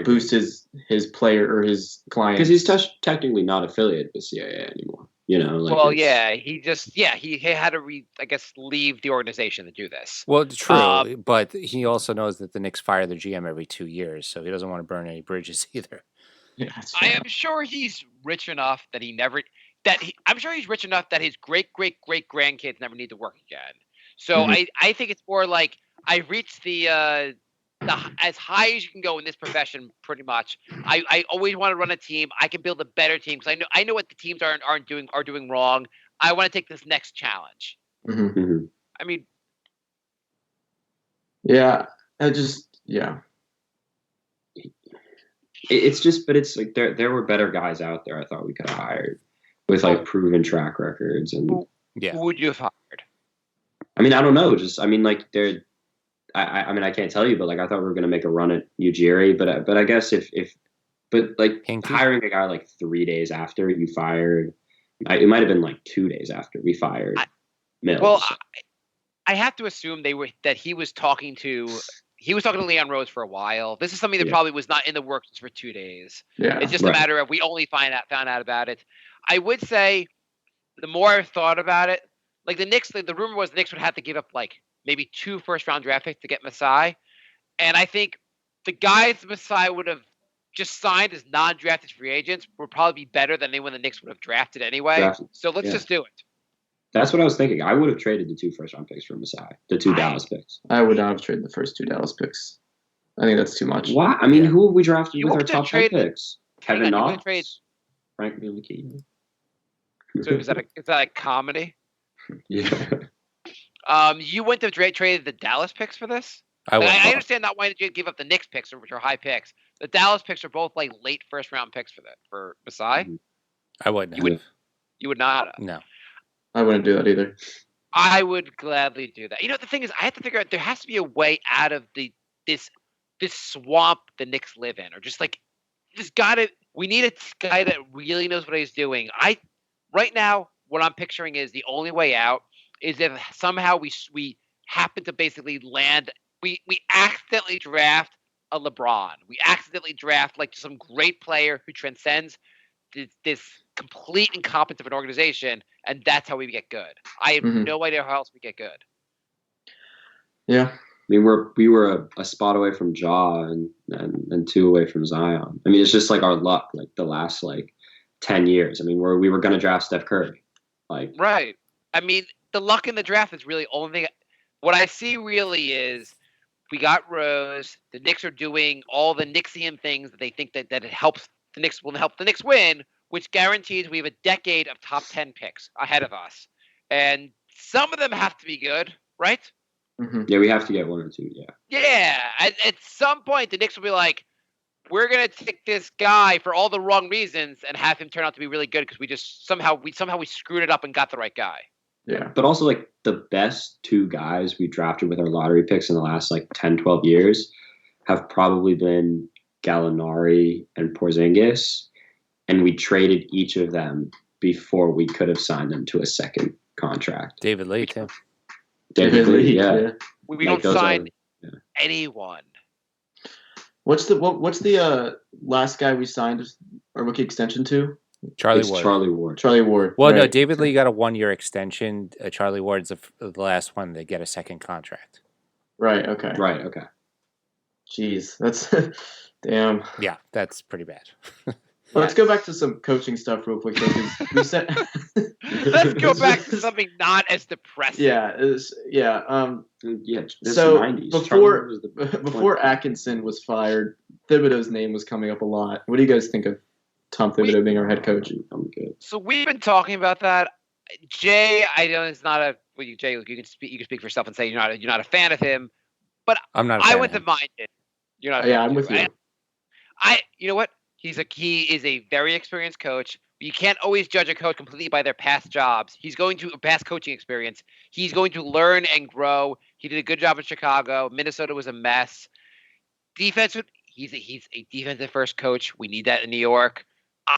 boost his player or his client because he's technically not affiliated with CAA anymore. He had to leave the organization to do this. Well, true, but he also knows that the Knicks fire the GM every 2 years, so he doesn't want to burn any bridges either. Yeah, I am sure he's rich enough that I'm sure he's rich enough that his great grandkids never need to work again. So I think it's more like I reached the as high as you can go in this profession, pretty much. I always want to run a team. I can build a better team because I know what the teams are doing wrong. I want to take this next challenge. Mm-hmm. I mean, It's just, but it's like there were better guys out there. I thought we could have hired with like proven track records and who would you have hired? I mean, I don't know. Just I mean, like they're. I mean, I can't tell you, but like I thought we were going to make a run at Ujiri, but I guess but like Hinkie? hiring a guy like 3 days after you fired, it might have been like 2 days after we fired Mills. Well, I have to assume that he was talking to Leon Rose for a while. This is something that probably was not in the works for 2 days. Yeah, It's just a matter of we only found out about it. I would say the more I've thought about it, like the Knicks, the rumor was the Knicks would have to give up like maybe 2 first-round draft picks to get Masai. And I think the guys Masai would have just signed as non-drafted free agents would probably be better than anyone the Knicks would have drafted anyway. So let's just do it. That's what I was thinking. I would have traded the 2 first-round picks for Masai, the 2 Dallas picks. I would not have traded the first 2 Dallas picks. I think that's too much. Why? I mean, who have we drafted You with our wouldn't have top 10 traded- picks? Kevin on, you Knox? Frank Ntilikina? So is that a comedy? Yeah. You wouldn't have traded the Dallas picks for this? I would. I understand not wanting to give up the Knicks picks, which are high picks. The Dallas picks are both like late first round picks for Masai. I wouldn't. You would not. No. I wouldn't do that either. I would gladly do that. You know, the thing is, I have to figure out there has to be a way out of this swamp the Knicks live in, or just like we need a guy that really knows what he's doing. Right now, what I'm picturing is the only way out is if somehow we happen to basically land. We accidentally draft a LeBron. We accidentally draft like some great player who transcends this complete incompetence of an organization, and that's how we get good. I have no idea how else we get good. Yeah. I mean, we were a spot away from Ja and 2 away from Zion. I mean, it's just like our luck, like the last like 10 years. I mean, we were going to draft Steph Curry. Like, right. I mean, the luck in the draft is really only thing. What I see really is we got Rose. The Knicks are doing all the Knicksian things that they think that it helps the Knicks will help the Knicks win, which guarantees we have a decade of top 10 picks ahead of us. And some of them have to be good, right? Mm-hmm. Yeah, we have to get 1 or 2. Yeah. Yeah. At some point, the Knicks will be like, we're gonna take this guy for all the wrong reasons and have him turn out to be really good because we just somehow we screwed it up and got the right guy. Yeah. But also, like, the best 2 guys we drafted with our lottery picks in the last, like, 10, 12 years have probably been Gallinari and Porzingis, and we traded each of them before we could have signed them to a second contract. David Lee, too. David Lee, yeah. We Like, don't those sign are- anyone. What's the last guy we signed our rookie extension to? It's Ward. Charlie Ward. Charlie Ward. Well, right. no, David Lee got a 1-year extension. Charlie Ward's the last one to get a second contract. Right. Okay. Right, okay. Jeez, that's damn. Yeah, that's pretty bad. Let's go back to some coaching stuff real quick. We said, Let's go back to something not as depressing. Yeah. Yeah, this So 90s. before Charlie was the- before Atkinson was fired, Thibodeau's name was coming up a lot. What do you guys think of Tom Thibodeau being our head coach? I'm good. So we've been talking about that. Jay, I know it's not a well, Jay. You can speak for yourself and say you're not a fan of him. But I'm not a fan I of wouldn't him. have minded. You're not. Yeah, I'm with you. You know what? He is a very experienced coach. You can't always judge a coach completely by their past jobs. He's going to past coaching experience. He's going to learn and grow. He did a good job in Chicago. Minnesota was a mess. He's a defensive first coach. We need that in New York.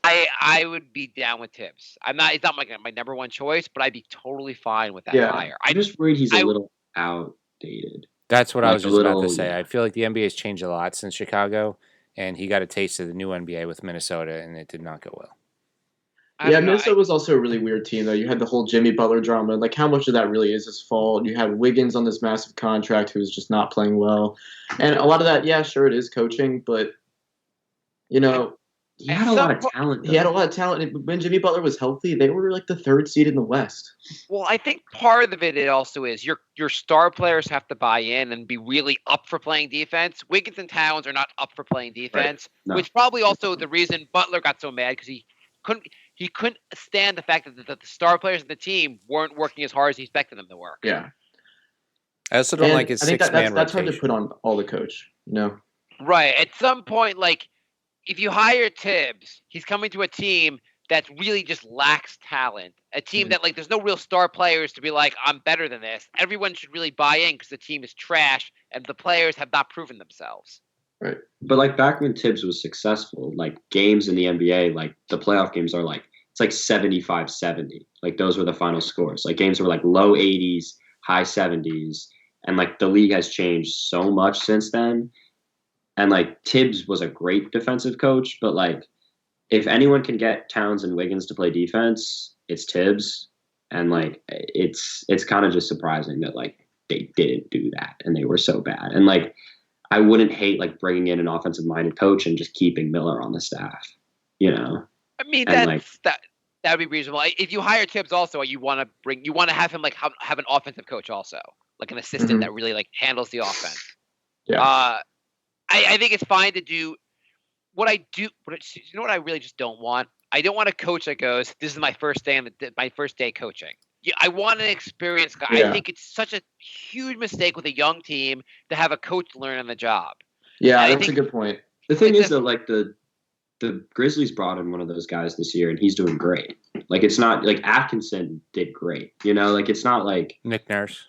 I would be down with Tibbs. It's not my number one choice, but I'd be totally fine with that hire. I'm just worried he's a little outdated. That's what I Like was a just about little- to say. I feel like the NBA has changed a lot since Chicago, and he got a taste of the new NBA with Minnesota, and it did not go well. Yeah, Minnesota was also a really weird team, though. You had the whole Jimmy Butler drama. Like, how much of that really is his fault? You had Wiggins on this massive contract who's just not playing well. And a lot of that, yeah, sure, it is coaching, but, you know, He had a lot of talent. he had a lot of talent. And when Jimmy Butler was healthy, they were like the 3rd seed in the West. Well, I think part of it also is your star players have to buy in and be really up for playing defense. Wiggins and Towns are not up for playing defense, No. which probably also the reason Butler got so mad because he couldn't stand the fact that the star players of the team weren't working as hard as he expected them to work. Yeah. I also don't And like his I think six-man that's hard rotation. to put on all the coach, you know? Right. At some point, like, if you hire Tibbs, he's coming to a team that really just lacks talent. A team that, like, there's no real star players to be like, I'm better than this. Everyone should really buy in because the team is trash and the players have not proven themselves. Right. But like back when Tibbs was successful, like games in the NBA, like the playoff games are like, it's like 75-70. Like those were the final scores. Like games were like low 80s, high 70s. And like the league has changed so much since then. And like Tibbs was a great defensive coach, but like if anyone can get Towns and Wiggins to play defense, it's Tibbs. And like it's kind of just surprising that like they didn't do that and they were so bad. And like I wouldn't hate like bringing in an offensive minded coach and just keeping Miller on the staff, you know. I mean, And, that would be reasonable. If you hire Tibbs also, you want to have him like have an offensive coach also, like an assistant that really like handles the offense. Yeah. I think it's fine to do what I do. But you know what I really just don't want? I don't want a coach that goes, "This is my first day my first day coaching." Yeah, I want an experienced guy. Yeah. I think it's such a huge mistake with a young team to have a coach learn on the job. Yeah, I that's think- a good point. the thing is that like the Grizzlies brought in one of those guys this year and he's doing great. Like it's not like Atkinson did great, you know, like it's not like Nick Nurse.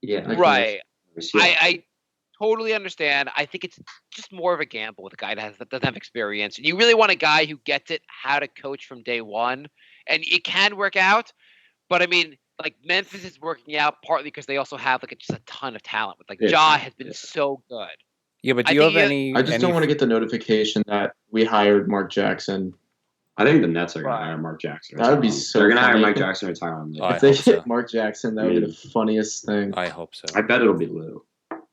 yeah. Right. Yeah. I totally understand. I think it's just more of a gamble with a guy that doesn't have experience. And you really want a guy who gets it how to coach from day one. And it can work out. But I mean, like Memphis is working out partly because they also have like just a ton of talent. With like Yeah. Ja has been so good. Yeah, but do I you have think any? I just any, don't want to get the notification that we hired Mark Jackson. I think the Nets are going Right. to hire Mark Jackson. That would be so They're going to hire funny. Mike Jackson or Tyronn Lue. I If they hope so. hit Mark Jackson, that would be the funniest thing. I hope so. I bet it'll be Lou.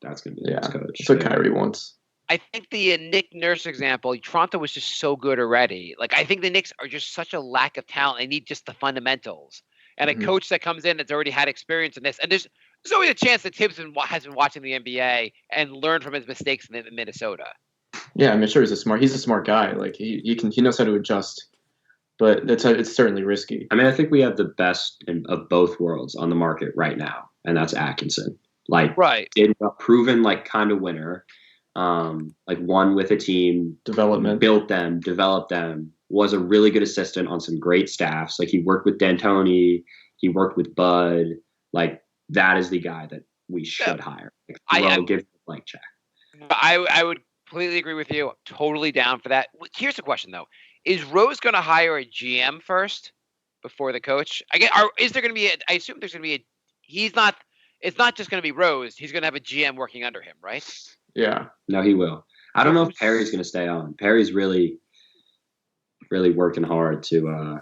That's going to be the Yeah, next coach. that's what Kyrie wants. I think the Nick Nurse example, Toronto was just so good already. Like I think the Knicks are just such a lack of talent. They need just the fundamentals. And a Mhm. coach that comes in that's already had experience in this. And there's always a chance that Tibbs has been watching the NBA and learned from his mistakes in Minnesota. Yeah, I'm sure he's a smart guy. Like he knows how to adjust, but it's certainly risky. I mean, I think we have the best of both worlds on the market right now, and that's Atkinson. Like, Right. a proven like kind of winner, like won with a team, Development. built them, developed them, was a really good assistant on some great staffs. Like he worked with D'Antoni, he worked with Bud. Like that is the guy that we should hire. Like, give him a blank check. I would completely agree with you. I'm totally down for that. Here's the question though: is Rose going to hire a GM first before the coach? Is there going to be? I assume there's going to be a. He's not. It's not just going to be Rose. He's going to have a GM working under him, right? Yeah. No, he will. I don't know if Perry's going to stay on. Perry's really, really working hard to.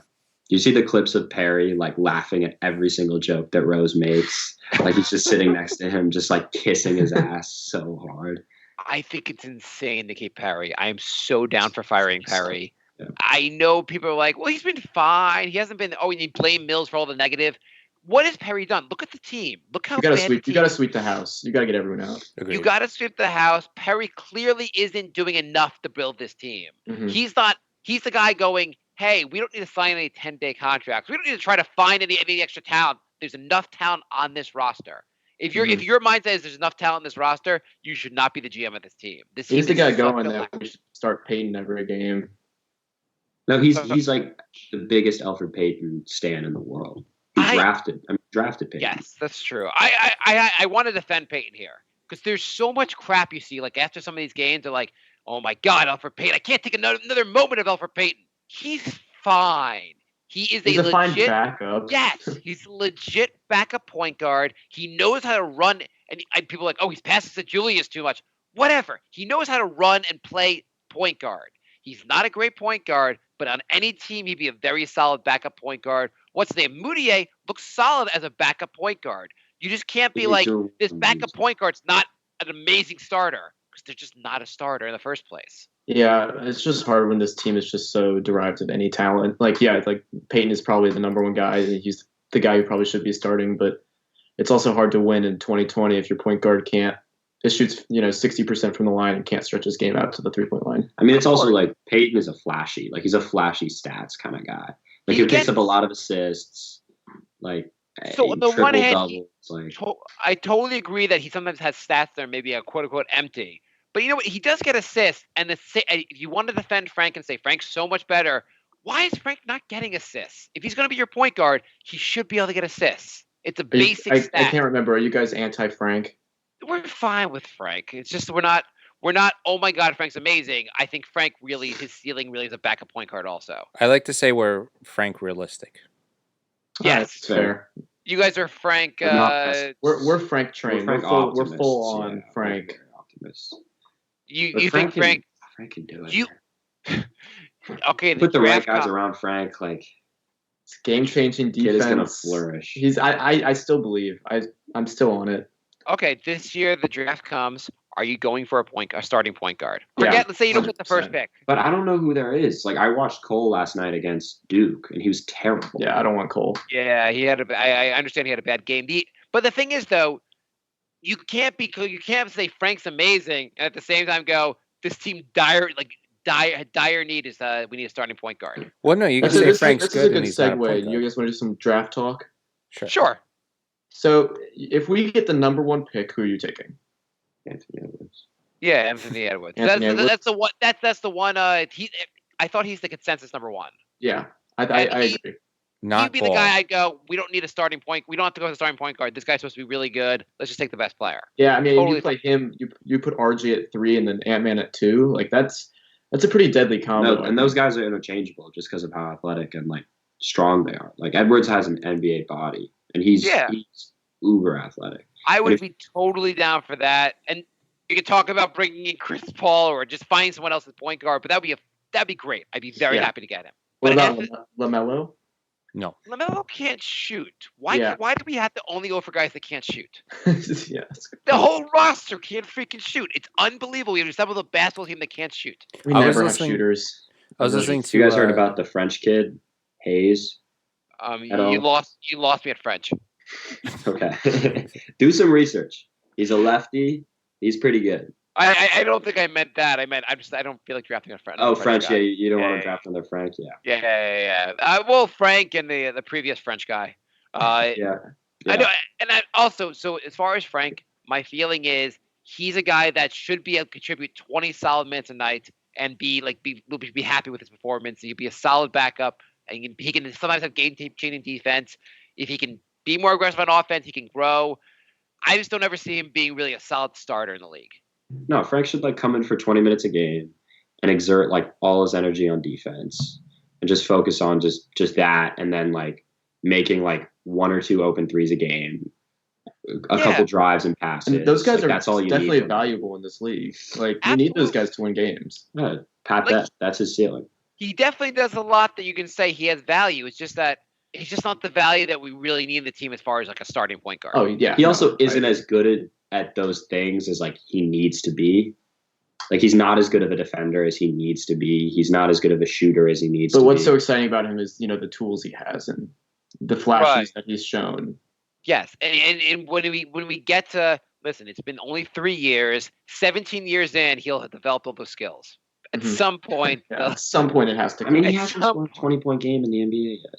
You see the clips of Perry like laughing at every single joke that Rose makes. Like he's just sitting next to him, just like kissing his ass so hard. I think it's insane to keep Perry. I am so down for firing Perry. Yeah. I know people are like, well, he's been fine. He hasn't been. Oh, and you blame Mills for all the negative. What has Perry done? Look at the team. Look how You gotta bad sweep. the You team gotta is. sweep the house. You gotta get everyone out. Agreed. You got to sweep the house. Perry clearly isn't doing enough to build this team. Mhm. He's not. He's the guy going, hey, we don't need to sign any 10-day contracts. We don't need to try to find any extra talent. There's enough talent on this roster. If Mm-hmm. your mindset is there's enough talent in this roster, you should not be the GM of this team. This team He's the is guy such going a that lack- we should start Payton every game. No, he's like the biggest Alfred Payton stan in the world. He drafted Payton. Yes, that's true. I want to defend Peyton here because there's so much crap you see. Like after some of these games, they're like, "Oh my God, Alfred Payton! I can't take another moment of Alfred Payton. He's fine. He's a fine legit backup. Yes, he's a legit backup point guard. He knows how to run, and people are like, "Oh, he's passes to Julius too much." Whatever. He knows how to run and play point guard. He's not a great point guard, but on any team, he'd be a very solid backup point guard. What's his name? Moutier looks solid as a backup point guard. You just can't be like, this backup point guard's not an amazing starter because they're just not a starter in the first place. Yeah, it's just hard when this team is just so derived of any talent. Like Peyton is probably the number one guy. He's the guy who probably should be starting, but it's also hard to win in 2020 if your point guard shoots 60% from the line and can't stretch his game out to the 3-point line. I mean, it's also like Peyton is he's a flashy stats kind of guy. Like he picks up a lot of assists, like so on the one hand, doubles. I totally agree that he sometimes has stats that are maybe a quote unquote empty. But you know what? He does get assists, and if you want to defend Frank and say Frank's so much better, Why is Frank not getting assists? If he's going to be your point guard, he should be able to get assists. It's a basic stat. I can't remember. Are you guys anti-Frank? We're fine with Frank. It's just we're not. Oh my God, Frank's amazing. I think Frank really, his ceiling really is a backup point guard. Also, I like to say we're Frank realistic. yes, That's fair. You guys are Frank. We're Frank trained. Frank We're full on yeah, Frank. Very optimist. You think Frank? Frank can do it. You man. okay? Put the right draft guys com- around Frank. Like It's game-changing defense. kid is gonna flourish. I still believe. I'm still on it. Okay, this year the draft comes. Are you going for a starting point guard? Yeah, Forget. Let's say you don't get the 100%. first pick. But I don't know who there is. Like I watched Cole last night against Duke, and he was terrible. Yeah, I don't want Cole. Yeah, he had I understand he had a bad game. But the thing is, though, you can't say Frank's amazing and at the same time go, this team dire need is we need a starting point guard. Well, no, you can This say is Frank's a good and good he's not a point segue. You guard. guys want to do some draft talk? Sure. So, if we get the number 1 pick, who are you taking? Anthony Edwards. Yeah, Anthony Edwards. Anthony Edwards. That's the one. That's the one. I thought he's the consensus number 1. Yeah, I agree. Not He'd be Ball. the guy I'd go, we don't need a starting point. We don't have to go with a starting point guard. This guy's supposed to be really good. Let's just take the best player. Yeah, I mean, Totally you play him. You put RJ at 3 and then Ant-Man at 2. Like that's a pretty deadly combo. No, and those guys are interchangeable just because of how athletic and like strong they are. Like Edwards has an NBA body, and he's uber athletic. I would if- be totally down for that. And you could talk about bringing in Chris Paul or just finding someone else at point guard, but that'd be great. I'd be very happy to get him. What But about LaMelo? No. LaMelo can't shoot. Why? Yeah. Why do we have to only go for guys that can't shoot? Yeah, The whole roster can't freaking shoot. It's unbelievable. We have some of the basketball team that can't shoot. we I was never have listening- shooters. I was listening to You guys heard about the French kid, Hayes? You At all. lost me at French. Okay. Do some research. He's a lefty. He's pretty good. I don't think I meant that. I don't feel like drafting a French. Oh, French. guy. Yeah, you don't want Yeah, to draft another Frank. Yeah. Yeah. Well, Frank and the previous French guy. Yeah. I know, and so as far as Frank, my feeling is he's a guy that should be able to contribute 20 solid minutes a night and be happy with his performance. He'd be a solid backup, and he can sometimes have game-changing defense. If he can be more aggressive on offense, he can grow. I just don't ever see him being really a solid starter in the league. No, Frank should like come in for 20 minutes a game and exert like all his energy on defense and just focus on just that, and then like making like 1 or 2 open threes a game, a couple drives and passes. And those guys Like, are that's all you definitely need. valuable in this league. Like you need those guys to win games. Yeah, Pat, Like- that's his ceiling. He definitely does a lot that you can say he has value. It's just that he's just not the value that we really need in the team as far as like a starting point guard. Oh yeah. He also no, isn't as good at those things as like he needs to be. Like he's not as good of a defender as he needs to be. He's not as good of a shooter as he needs to But be. what's so exciting about him is the tools he has and the flashes that he's shown. Yes, and when we get to listen, it's been only 3 years, 17 years in, he'll have developed all those skills. At Mhm. some point, At some point, it has to. I mean, come. he hasn't scored a 20-point game in the NBA yet.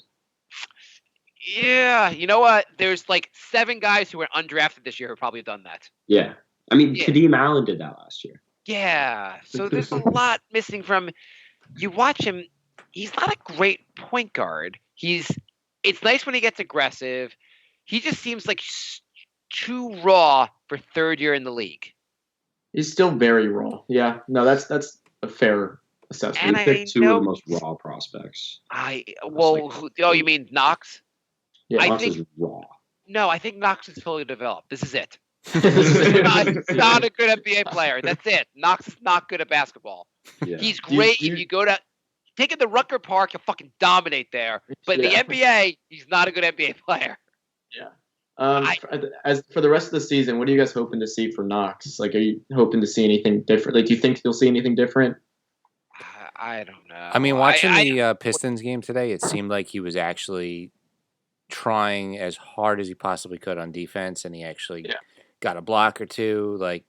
yeah, you know what? There's like 7 guys who were undrafted this year who probably have done that. Yeah. I mean, Yeah. Kadeem Allen did that last year. Yeah, so there's a lot missing from. You watch him; he's not a great point guard. It's nice when he gets aggressive. He just seems like too raw for 3rd year in the league. He's still very raw. Yeah. No, that's a fair assessment. And He I picked 2 know- of the most raw prospects. Oh, you mean Knox? Yeah. I Knox think- is raw. No, I think Knox is fully developed. This is it. He's Not a good NBA player. That's it. Knox is not good at basketball. Yeah. He's Do you- great do you- if you go to take it to Rucker Park, he'll fucking dominate there. But in Yeah. the NBA, he's not a good NBA player. As for the rest of the season, what are you guys hoping to see for Knox? Like, are you hoping to see anything different? Like, do you think you'll see anything different? I don't know. I mean, watching the Pistons game today, it seemed like he was actually trying as hard as he possibly could on defense, and he actually got a block or 2. Like,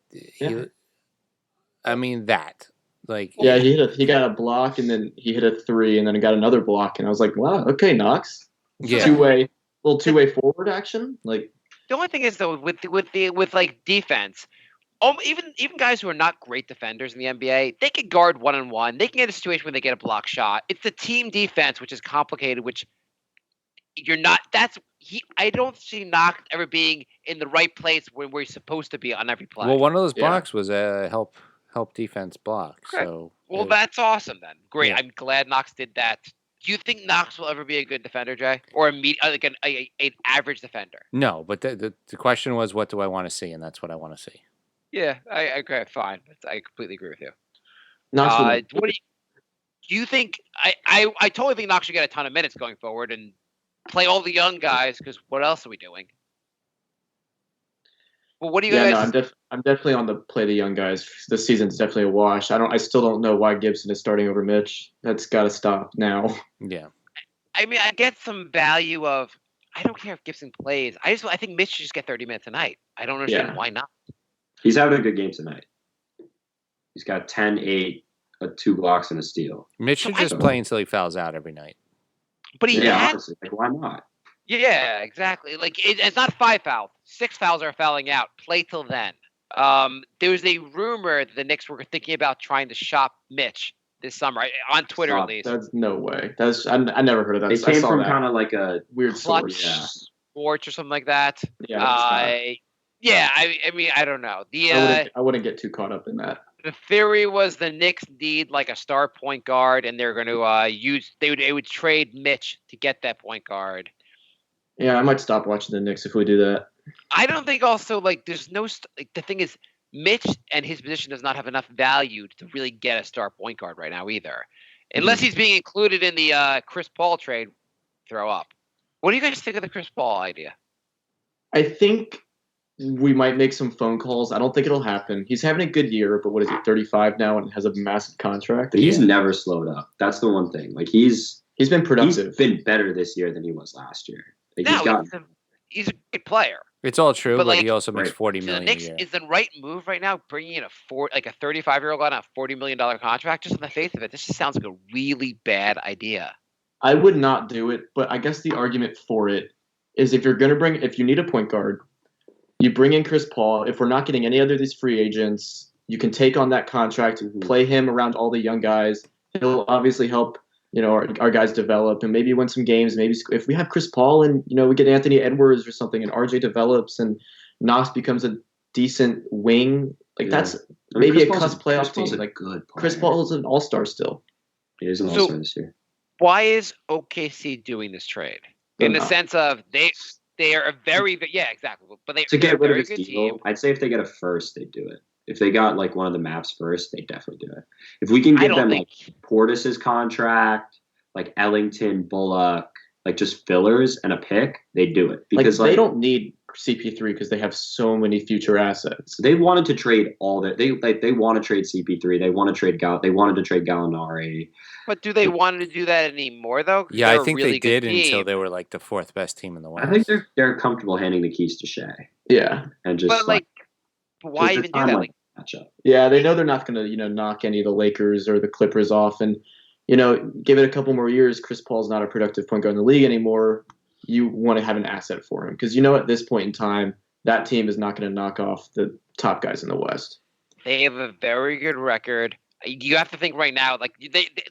I mean that. Like, Yeah, he got a block, and then he hit a 3, and then he got another block, and I was like, wow, okay, Knox, yeah. little two-way forward action. Like, The only thing is though with like defense, Even guys who are not great defenders in the NBA, they can guard 1-on-1. They can get in a situation where they get a block shot. It's the team defense which is complicated, which you're not. I don't see Knox ever being in the right place where he's supposed to be on every play. Well, one of those blocks was a help defense block. Okay. So that's awesome then. Great. Yeah. I'm glad Knox did that. Do you think Knox will ever be a good defender, Jay, or an average defender? No, but the question was, what do I want to see, and that's what I want to see. Yeah, I agree. Fine. I completely agree with you. Knox Do you think? I totally think Knox should get a ton of minutes going forward and play all the young guys, because what else are we doing? Well, what do you guys? No, I'm definitely on the play the young guys. This season's definitely a wash. I still don't know why Gibson is starting over Mitch. That's got to stop now. Yeah. I mean, I get some value of. I don't care if Gibson plays. I think Mitch should just get 30 minutes a night. I don't understand why not. He's having a good game tonight. He's got 10, 8, 2 blocks, and a steal. Mitch should just play until he fouls out every night. But honestly, why not? Yeah, exactly. Like it's not 5 fouls. 6 fouls are fouling out. Play till then. There was a rumor that the Knicks were thinking about trying to shop Mitch this summer, on Twitter at least. That's no way. I never heard of that. It came from kind of like a weird Clutch Sports or something like that. Yeah. I mean, I don't know. I wouldn't get too caught up in that. The theory was the Knicks need like a star point guard, and they're going to they would trade Mitch to get that point guard. Yeah, I might stop watching the Knicks if we do that. I don't think also there's no the thing is Mitch and his position does not have enough value to really get a star point guard right now either, unless he's being included in the Chris Paul trade. Throw up. What do you guys think of the Chris Paul idea? I think we might make some phone calls. I don't think it'll happen. He's having a good year, but what is he, 35 now and has a massive contract? But he's never slowed up. That's the one thing. Like he's been productive. He's been better this year than he was last year. Like, he's a great player. It's all true, but he also makes right. $40 million a year. Is the right move right now bringing in a 35-year-old guy on a $40 million contract? Just on the face of it, this just sounds like a really bad idea. I would not do it, but I guess the argument for it is if you need a point guard, you bring in Chris Paul. If we're not getting any other of these free agents, you can take on that contract, play him around all the young guys. He'll obviously help, our guys develop and maybe win some games. Maybe if we have Chris Paul and, we get Anthony Edwards or something and RJ develops and Knox becomes a decent wing, that's maybe a cusp playoff team. Like good player. Chris Paul is an all-star still. He is an all-star this year. Why is OKC doing this trade? In the sense of they are a very exactly. But to get rid of his deal, I'd say if they get a first, they do it. If they got like one of the maps first, they definitely do it. If we can give them like Portis's contract, like Ellington, Bullock, like just fillers and a pick, they do it because they don't need CP3 because they have so many future assets. They wanted to trade all that. They want to trade CP3. They want to trade They wanted to trade Gallinari. But do they want to do that anymore though? Yeah, I think they did until they were like the 4th best team in the West. I think they're comfortable handing the keys to Shea. Yeah, and just why even do that? Matchup. Yeah, they know they're not going to knock any of the Lakers or the Clippers off, and give it a couple more years. Chris Paul's not a productive point guard in the league anymore. You want to have an asset for him because at this point in time, that team is not going to knock off the top guys in the West. They have a very good record. You have to think right now,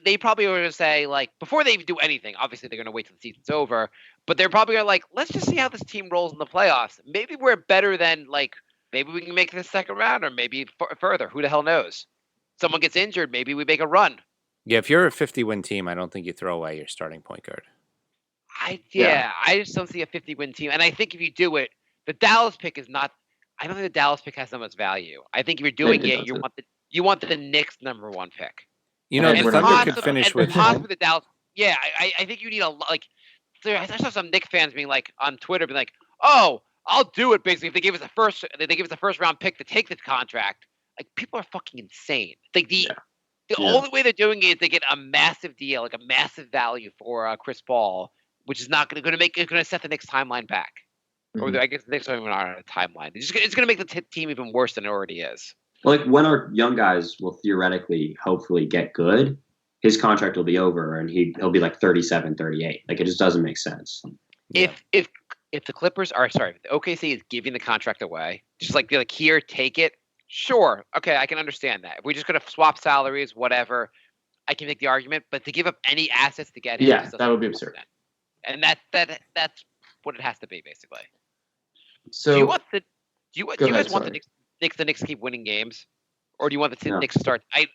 they probably are going to say, before they even do anything, obviously they're going to wait till the season's over, but they're probably going to let's just see how this team rolls in the playoffs. Maybe we're better than, maybe we can make the second round or maybe further. Who the hell knows? Someone gets injured, maybe we make a run. Yeah, if you're a 50-win team, I don't think you throw away your starting point guard. I just don't see a 50-win team. And I think if you do it, the Dallas pick is not – I don't think the Dallas pick has that much value. I think if you're doing it, you want the Knicks number 1 pick. The Thunder could finish with – possibly the Dallas – yeah, I think you need I saw some Knicks fans being on Twitter being oh, I'll do it basically if they give us a first round pick to take the contract. People are fucking insane. The only way they're doing it is they get a massive deal, a massive value for Chris Paul, which is not going to set the Knicks timeline back. Mm-hmm. Or I guess the Knicks don't even are on a timeline. It's going to make the team even worse than it already is. Well, when our young guys will theoretically, hopefully get good, his contract will be over and he'll be 37, 38. It just doesn't make sense. Yeah. If the Clippers are if the OKC is giving the contract away, just here, take it. Sure. Okay, I can understand that. If we're just going to swap salaries, whatever, I can make the argument. But to give up any assets to get him, Yeah, just doesn't that would be make absurd. sense. And that's what it has to be, basically. So do you want the do you Go do you ahead, guys want the sorry. Knicks to keep winning games, or do you want the No. Knicks to start? I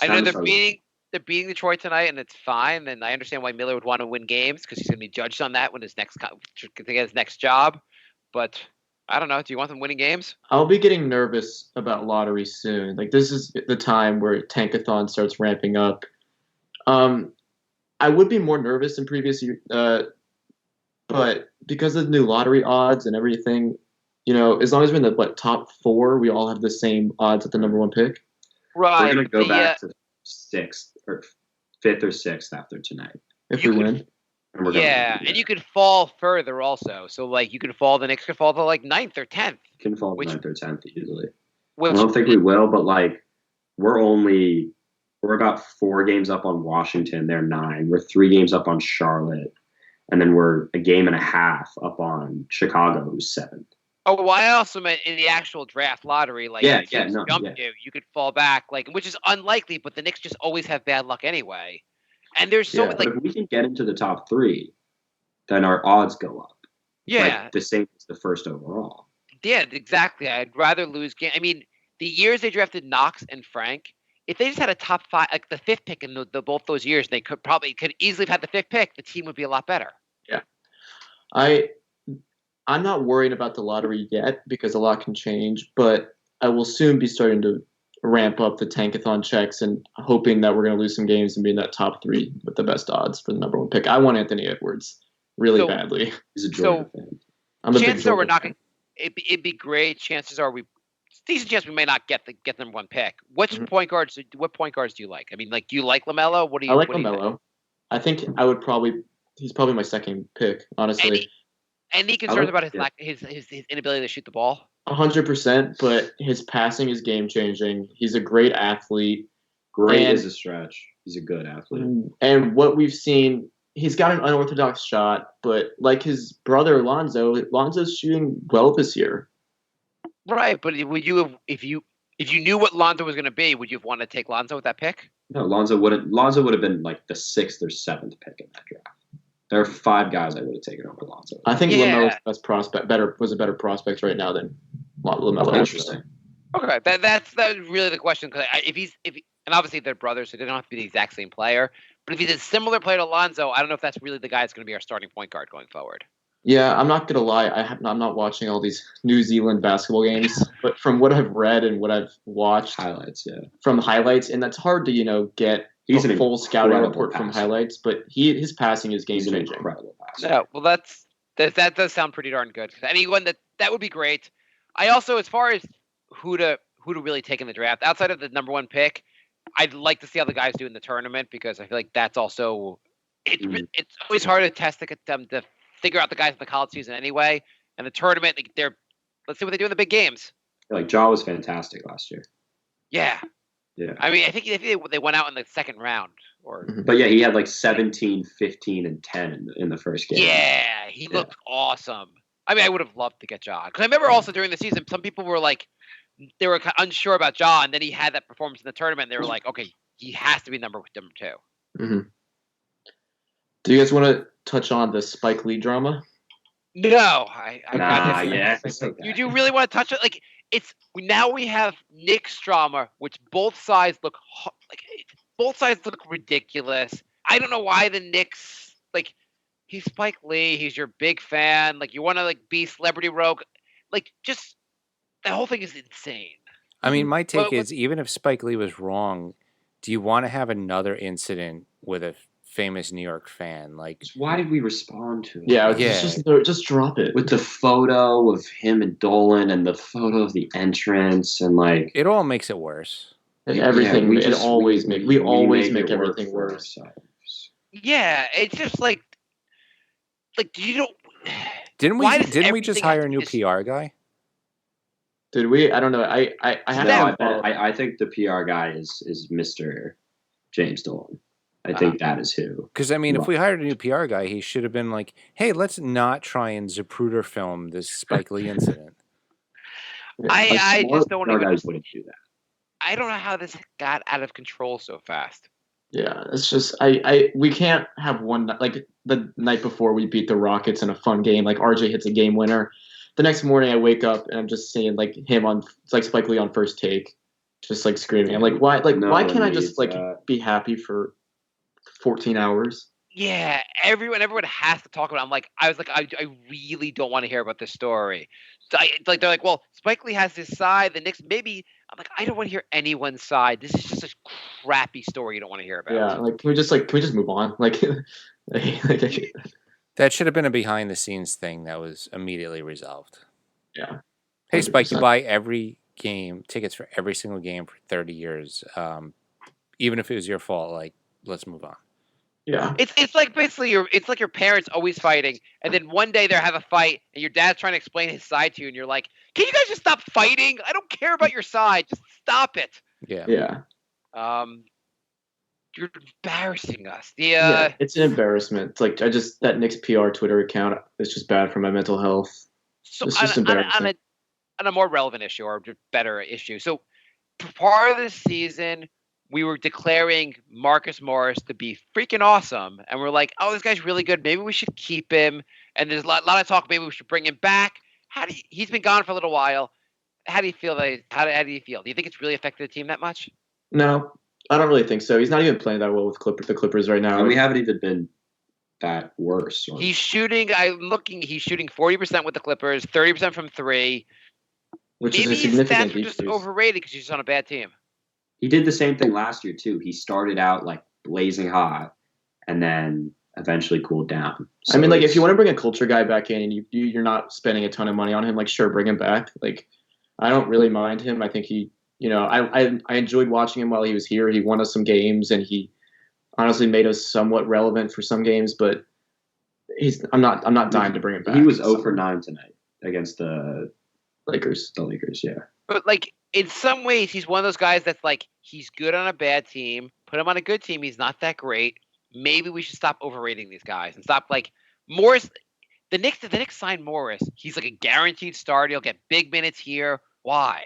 know Sounds they're beating Detroit tonight, and it's fine. And I understand why Miller would want to win games because he's going to be judged on that when to get his next job. But I don't know. Do you want them winning games? I'll be getting nervous about lottery soon. Like this is the time where Tankathon starts ramping up. I would be more nervous in previous years, but because of the new lottery odds and everything, as long as we're in the top 4, we all have the same odds at the number 1 pick. Right. We're gonna go back to 6th or 5th or 6th after tonight. If You we could- win. And we're gonna Yeah, do and that. you could fall further also. So the Knicks could fall to 9th or 10th. Can fall which- 9th or 10th easily. Which I don't think we will, but we're about 4 games up on Washington. They're 9. We're 3 games up on Charlotte, and then we're a game and a half up on Chicago, who's 7th. Oh, well, I also meant in the actual draft lottery, Yeah, if teams no, jump yeah. you could fall back, which is unlikely, but the Knicks just always have bad luck anyway. And there's so Yeah, but if we can get into the top 3, then our odds go up. yeah, The same as the first overall. yeah, exactly. I'd rather lose game. I mean, the years they drafted Knox and Frank, if they just had a top 5, the 5th pick in both those years, they could easily have had the 5th pick. The team would be a lot better. I'm not worried about the lottery yet because a lot can change, but I will soon be starting to ramp up the Tankathon checks and hoping that we're going to lose some games and be in that top 3 with the best odds for the number 1 pick. I want Anthony Edwards really So- badly. He's a Jordan fan. I'm a big Chances are we're Jordan not fan. going. It'd be great. Chances are decent chance we may not get the number 1 pick. What Mhm. point guards do you like? I mean, do you like LaMelo? What do you? I like what do you think? LaMelo. I think he's probably my second pick, honestly. Any concerns about yeah. his inability to shoot the ball? 100%, but his passing is game changing. He's a great athlete. Great And- is a stretch. He's a good athlete. And what we've seen, he's got an unorthodox shot, but like his brother Lonzo's shooting well this year. Right, but would you have if you knew what Lonzo was going to be, would you have wanted to take Lonzo with that pick? No, Lonzo would have been the 6th or 7th pick in that draft. There are 5 guys I would have taken over Lonzo. I think Yeah. LaMelo's best prospect was a better prospect right now than LaMelo. Interesting. Okay, that's really the question. Because and obviously they're brothers, so they don't have to be the exact same player. But if he's a similar player to Lonzo, I don't know if that's really the guy that's going to be our starting point guard going forward. Yeah, I'm not gonna lie. I'm not watching all these New Zealand basketball games, but from what I've read and what I've watched Highlights, yeah. from highlights, and that's hard to get He's a an full scouting incredible report from passer. highlights. But his passing is game He's an changing. incredible passer. Yeah, well, that does sound pretty darn good. Anyone that would be great. I also, as far as who to really take in the draft, outside of the number 1 pick, I'd like to see how the guys do in the tournament because I feel like that's also it's always hard to test them to figure out the guys in the college season anyway. And the tournament, let's see what they do in the big games. Ja was fantastic last year. Yeah, Yeah. I mean, I think they went out in the second round, or But yeah, he had 17, 15, and 10 in the first game. yeah, he looked awesome. I mean, I would have loved to get Ja because I remember also during the season, some people were they were unsure about Ja, and then he had that performance in the tournament. And they were like, okay, he has to be number 2. Mm-hmm. Do you guys want to touch on the Spike Lee drama? No, Yes. You do really want to touch it? Now we have Knicks drama, which both sides look ridiculous. I don't know why the Knicks he's Spike Lee, he's your big fan, you want to be celebrity rogue, just the whole thing is insane. I mean, my take Well, is even if Spike Lee was wrong, do you want to have another incident with a famous New York fan? Why did we respond to it? Yeah, Yeah. just drop it. With the photo of him and Dolan and the photo of the entrance and it all makes it worse. And everything. we always make it work everything for worse. ourselves. Yeah, it's just you don't. Didn't Why does we just everything hire have a to new be PR guy? Did we? I don't know. I have No, to. I think the PR guy is Mr. James Dolan. I think that is who. Because, I mean, if we hired a new PR guy, he should have been like, hey, let's not try and Zapruder film this Spike Lee incident. I Smaller just don't want PR to. guys wouldn't do that. I don't know how this got out of control so fast. Yeah, it's just we can't have one like the night before we beat the Rockets in a fun game. Like RJ hits a game winner. The next morning I wake up and I'm just seeing like him on like Spike Lee on First Take, just like screaming. I'm like, why? Like, No why one can't I needs just like that. be happy for 14 hours? Yeah, everyone has to talk about it. I really don't want to hear about this story. So they're like, well, Spike Lee has his side. The Knicks, maybe. I'm like, I don't want to hear anyone's side. This is just a crappy story you don't want to hear about. Yeah, like can we just move on? Like, That should have been a behind the scenes thing that was immediately resolved. yeah. Hey, Spike, you 100%. buy every game, tickets for every single game for 30 years. Even if it was your fault, like, let's move on. Yeah. It's like basically it's like your parents always fighting, and then one day they have a fight, and your dad's trying to explain his side to you, and you're like, "Can you guys just stop fighting? I don't care about your side. Just stop it." Yeah. Yeah. You're embarrassing us. Yeah, it's an embarrassment. It's like that Knicks PR Twitter account is just bad for my mental health. So It's just embarrassing. on a more relevant issue or just better issue. So part of the season, we were declaring Marcus Morris to be freaking awesome, and we're like, "Oh, this guy's really good. Maybe we should keep him." And there's a lot of talk. Maybe we should bring him back. He's been gone for a little while. How do you feel? How do you feel? Do you think it's really affected the team that much? No, I don't really think so. He's not even playing that well with the Clippers right now. And we haven't even been that worse. He's shooting. He's shooting 40% with the Clippers, 30% from three. Which Maybe is a his significant stats were just decrease. overrated because he's on a bad team. He did the same thing last year too. He started out like blazing hot, and then eventually cooled down. So I mean, like if you want to bring a culture guy back in and you're not spending a ton of money on him, like sure, bring him back. Like I don't really mind him. I think he, I enjoyed watching him while he was here. He won us some games and he honestly made us somewhat relevant for some games. But I'm not dying to bring him back. he was 0 for 9 tonight against the Lakers. The Lakers, yeah. But like in some ways, he's one of those guys that's like he's good on a bad team. Put him on a good team, he's not that great. Maybe we should stop overrating these guys and stop like Morris. The Knicks signed Morris. He's like a guaranteed start. He'll get big minutes here. Why?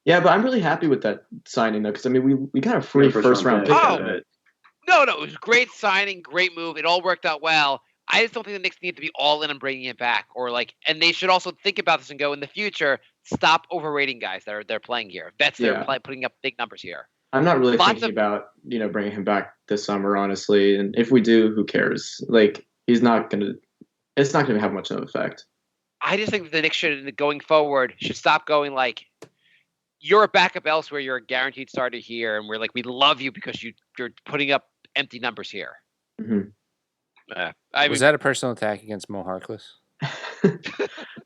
Yeah, but I'm really happy with that signing though, because I mean we got a free Yeah, first round pick out of it. No, it was a great signing, great move. It all worked out well. I just don't think the Knicks need to be all in on bringing it back, or like, and they should also think about this and go in the future. Stop overrating guys that they're playing here. Vets that are putting up big numbers here. I'm not really thinking about bringing him back this summer, honestly. And if we do, who cares? Like it's not gonna have much of an effect. I just think the Knicks should, going forward, should stop going like, you're a backup elsewhere. You're a guaranteed starter here, and we're like, we love you because you're putting up empty numbers here. Mm-hmm. Was that a personal attack against Mo Harkless?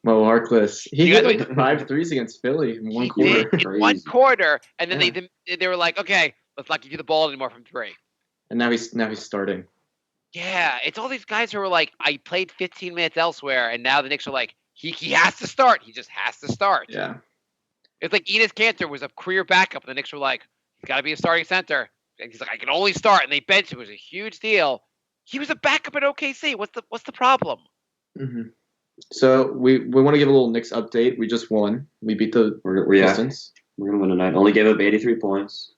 Mo Harkless. He hit like 5 threes against Philly in one quarter. In one quarter, and then they were like, okay, let's not give you the ball anymore from three. And now he's starting. Yeah, it's all these guys who are like, I played 15 minutes elsewhere, and now the Knicks are like, he has to start. He just has to start. Yeah. It's like Enes Kanter was a career backup, and the Knicks were like, he's got to be a starting center. And he's like, I can only start, and they benched him. It was a huge deal. He was a backup at OKC. What's the problem? Mm-hmm. So we want to give a little Knicks update. We just won. We beat the Pistons. We're gonna win tonight. Only gave up 83 points.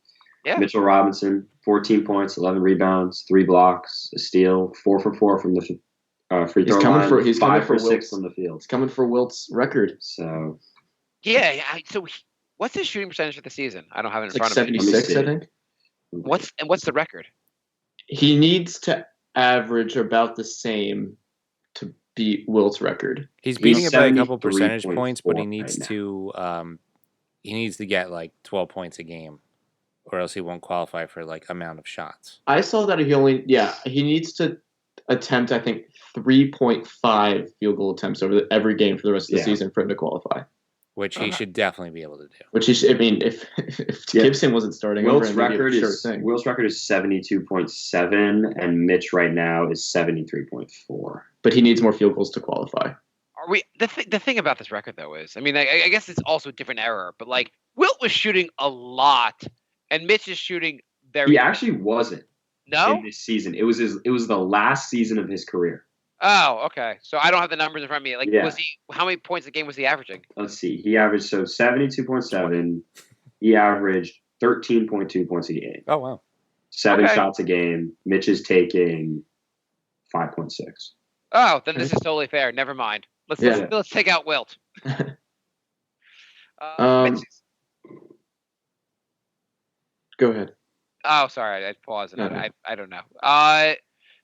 Yeah. Mitchell Robinson, 14 points, 11 rebounds, 3 blocks, a steal, 4 for 4 from the free throw line. He's 5 for 6 from the field. He's coming for Wilt's record. So yeah. So what's his shooting percentage for the season? I don't have it in front of me. 76, I think. What's the record? He needs to average about the same to beat Wilt's record. He's beating it by a couple percentage points, but he needs to get like 12 points a game, or else he won't qualify for like amount of shots. I saw that he needs to attempt, I think, 3.5 field goal attempts over every game for the rest of the season for him to qualify. Which he should definitely be able to do. Which he should, I mean, if Gibson wasn't starting, Wilt's record is 72.7, and Mitch right now is 73.4. But he needs more field goals to qualify. Are we the thing about this record though is, I mean, I guess it's also a different error, but like Wilt was shooting a lot, and Mitch is shooting very. He actually wasn't. No. In this season, it was the last season of his career. Oh, okay. So I don't have the numbers in front of me. Like, Yeah. how many points a game was he averaging? Let's see. He averaged 72.7. He averaged 13.2 points a game. Oh, wow. 7 Okay. shots a game. Mitch is taking 5.6. Oh, then this is totally fair. Never mind. Let's take out Wilt. Mitch is- Go ahead. Oh, sorry, I paused. And Okay. I don't know.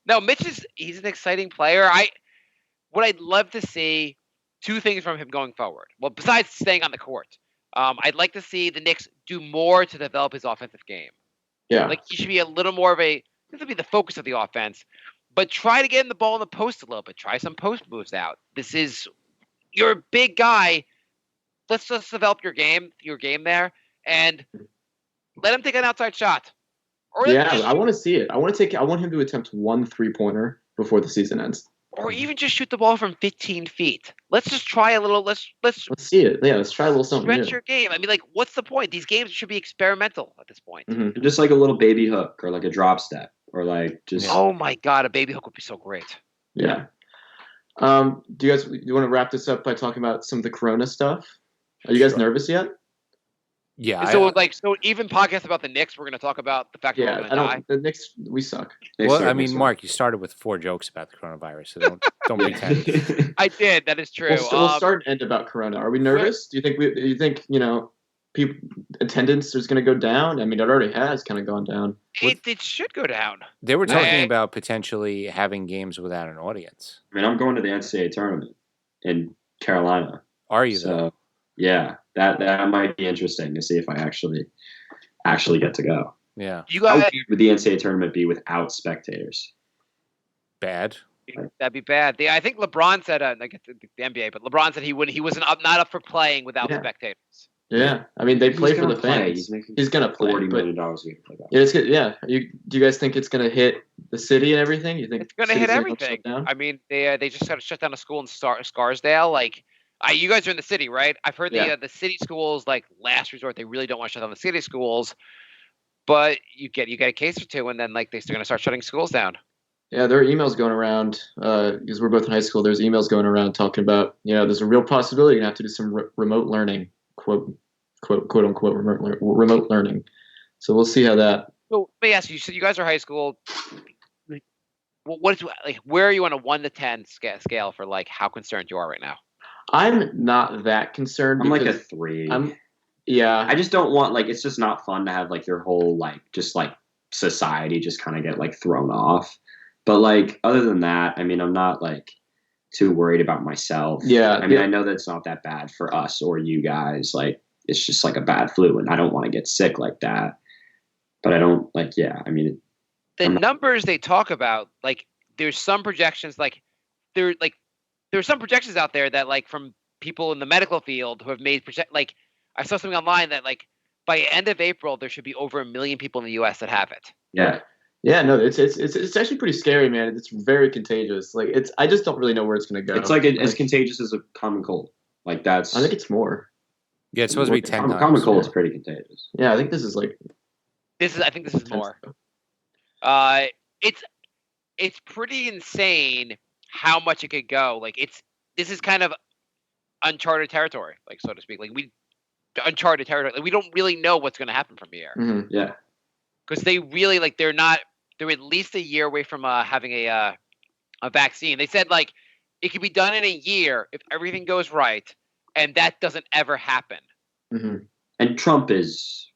No, he's an exciting player. What I'd love to see, two things from him going forward. Well, besides staying on the court, I'd like to see the Knicks do more to develop his offensive game. Yeah. Like he should be a little more of a. This would be the focus of the offense, but try to get in the ball in the post a little bit. Try some post moves out. You're a big guy. Let's just develop your game there, and let him take an outside shot. Or Yeah, I want to see it. I want him to attempt 1 3-pointer before the season ends. or even just shoot the ball from 15 feet. Let's just try a little. Let's Let's see it. Yeah, let's try a little something stretch new. your game. I mean, like, what's the point? These games should be experimental at this point. Mhm. Just like a little baby hook or like a drop step or like just. Oh my god, a baby hook would be so great. Yeah. Do you want to wrap this up by talking about some of the Corona stuff? Are you guys nervous yet? Yeah. So even podcasts about the Knicks, we're going to talk about the fact that we're Yeah, going I to die. don't. The Knicks, we suck. Well, I mean, Mark, you started with 4 jokes about the coronavirus, so don't pretend. I did. That is true. We'll start and end about Corona. Are we nervous? Do you think people attendance is going to go down? I mean, it already has kind of gone down. It should go down. They were talking Hey. about potentially having games without an audience. I mean, I'm going to the NCAA tournament in Carolina. Are you, though? So yeah, that might be interesting to see if I actually get to go. Yeah. You How got weird would the NCAA tournament be without spectators? Bad. that'd be bad. I think LeBron said, like the NBA, but LeBron said he wasn't not up for playing without Yeah. spectators. Yeah, I mean, they play He's for the gonna play. fans. He's making He's gonna play, $40 but million a year for that. yeah, it's good. Yeah, do you guys think it's gonna hit the city and everything? You think It's going to city's hit gonna shut everything. down? I mean, they just got to shut down a school in Scarsdale. Like, you guys are in the city, right? I've heard Yeah. the city schools, like last resort, they really don't want to shut down the city schools. But you get a case or two, and then like they're going to start shutting schools down. Yeah, there are emails going around because we're both in high school. There's emails going around talking about there's a real possibility you're gonna have to do some remote learning, quote unquote remote learning. So we'll see how that. So let me ask you: you guys are high school. Where are you on a 1 to 10 scale for like how concerned you are right now? I'm not that concerned. I'm like a because 3. Yeah. I just don't want it's just not fun to have like your whole just society just kind of get like thrown off. But like other than that, I mean, I'm not like too worried about myself. Yeah. I mean, I know that's not that bad for us or you guys. Like it's just like a bad flu, and I don't want to get sick like that. But I don't I mean, The numbers they talk about, like there's some projections, there's some projections out there that like from people in the medical field who have made I saw something online that like by end of April there should be over 1 million people in the U.S. that have it. yeah. Yeah, no, it's actually pretty scary, man. It's very contagious. Like I just don't really know where it's gonna go. It's like as contagious as a common cold. Like that's. I think it's more. Yeah, it's supposed to be 10 times. Common cold's pretty contagious. Yeah, I think this is like. I think this is more. It's pretty insane how much it could go. Like this is kind of uncharted territory, like so to speak. Like uncharted territory. Like we don't really know what's going to happen from here. Mhm. Yeah. Because they really they're at least a year away from having a vaccine. They said like it could be done in a year if everything goes right, and that doesn't ever happen. Mhm. And Trump is.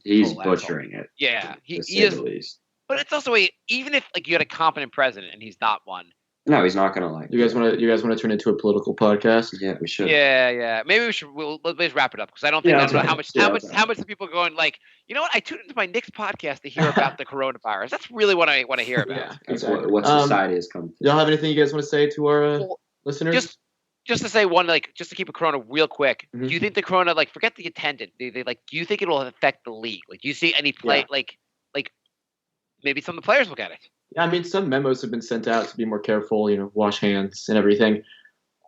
He's butchering it. Yeah, To he say is. the least. But it's also even if like you had a competent president and he's not one. No, he's not gonna like. You guys want to turn into a political podcast? Yeah, we should. Yeah. Maybe we should. Let's wrap it up because I don't think Yeah, I don't know that's how right. much Yeah, how much that's how much the people are going like. You know what? I tuned into my Knicks podcast to hear about the coronavirus. That's really what I want to hear about. Yeah, That's exactly. what society has come to. Y'all have anything you guys want to say to our Well, listeners? Just to say one, like, just to keep a corona real quick. Mhm. Do you think the corona, like, forget the attendant? They like, do you think it will affect the league? Like, do you see any play, Yeah. like, maybe some of the players look at it? Yeah, I mean, some memos have been sent out to be more careful, wash hands and everything.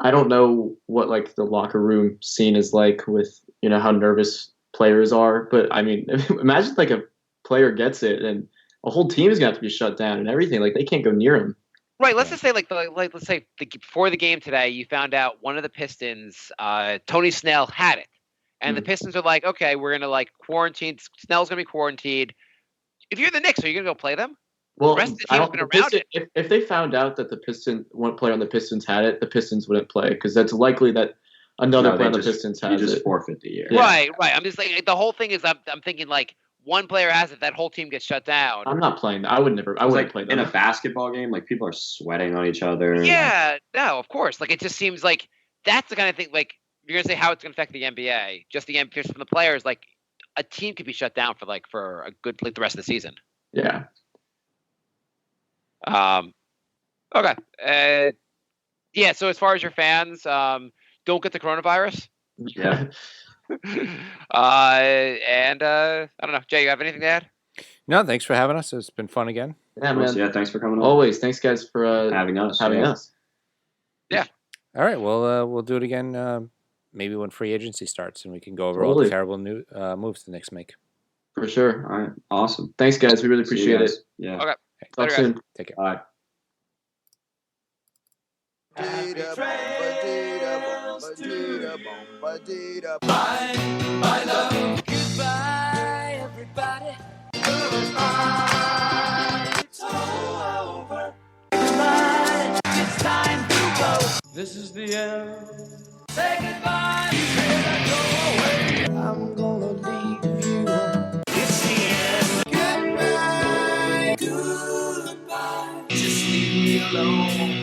I don't know what like the locker room scene is like with, how nervous players are, but I mean, imagine like a player gets it and a whole team is going to have to be shut down and everything. Like they can't go near him. Right. Let's just say let's say before the game today, you found out one of the Pistons, Tony Snell, had it, and the Pistons are like, okay, we're gonna like quarantine. Snell's gonna be quarantined. If you're the Knicks, are you gonna go play them? Well, The rest of the team's been around it. If they found out that one player on the Pistons had it, the Pistons wouldn't play because that's likely that another player on the Pistons has it. You just forfeit the year. Yeah. Right. I'm just like the whole thing is I'm thinking like one player has it, that whole team gets shut down. I'm not playing that. I wouldn't play that. In a basketball game, like people are sweating on each other. Yeah, no, of course. Like it just seems like that's the kind of thing. Like you're gonna say how it's gonna affect the NBA, just from the players. Like a team could be shut down for a good the rest of the season. Yeah. Okay. Yeah. So as far as your fans, don't get the coronavirus. Yeah. And I don't know, Jay, you have anything to add? No, thanks for having us. It's been fun again. Yeah, man. Yeah, thanks for coming on. Always. Thanks, guys, for having us. Yeah. All right. Well, we'll do it again. Maybe when free agency starts, and we can go over all the terrible moves the Knicks make. For sure. All right. Awesome. Thanks, guys. We really appreciate it. Yeah. Okay. Talk soon. Take care. Bye. My love. Goodbye, everybody. It's all over. Everybody, it's time to go. This is the end. Say goodbye. Go away. I'm gonna leave you. It's the end. Goodbye. Goodbye. Just leave me alone.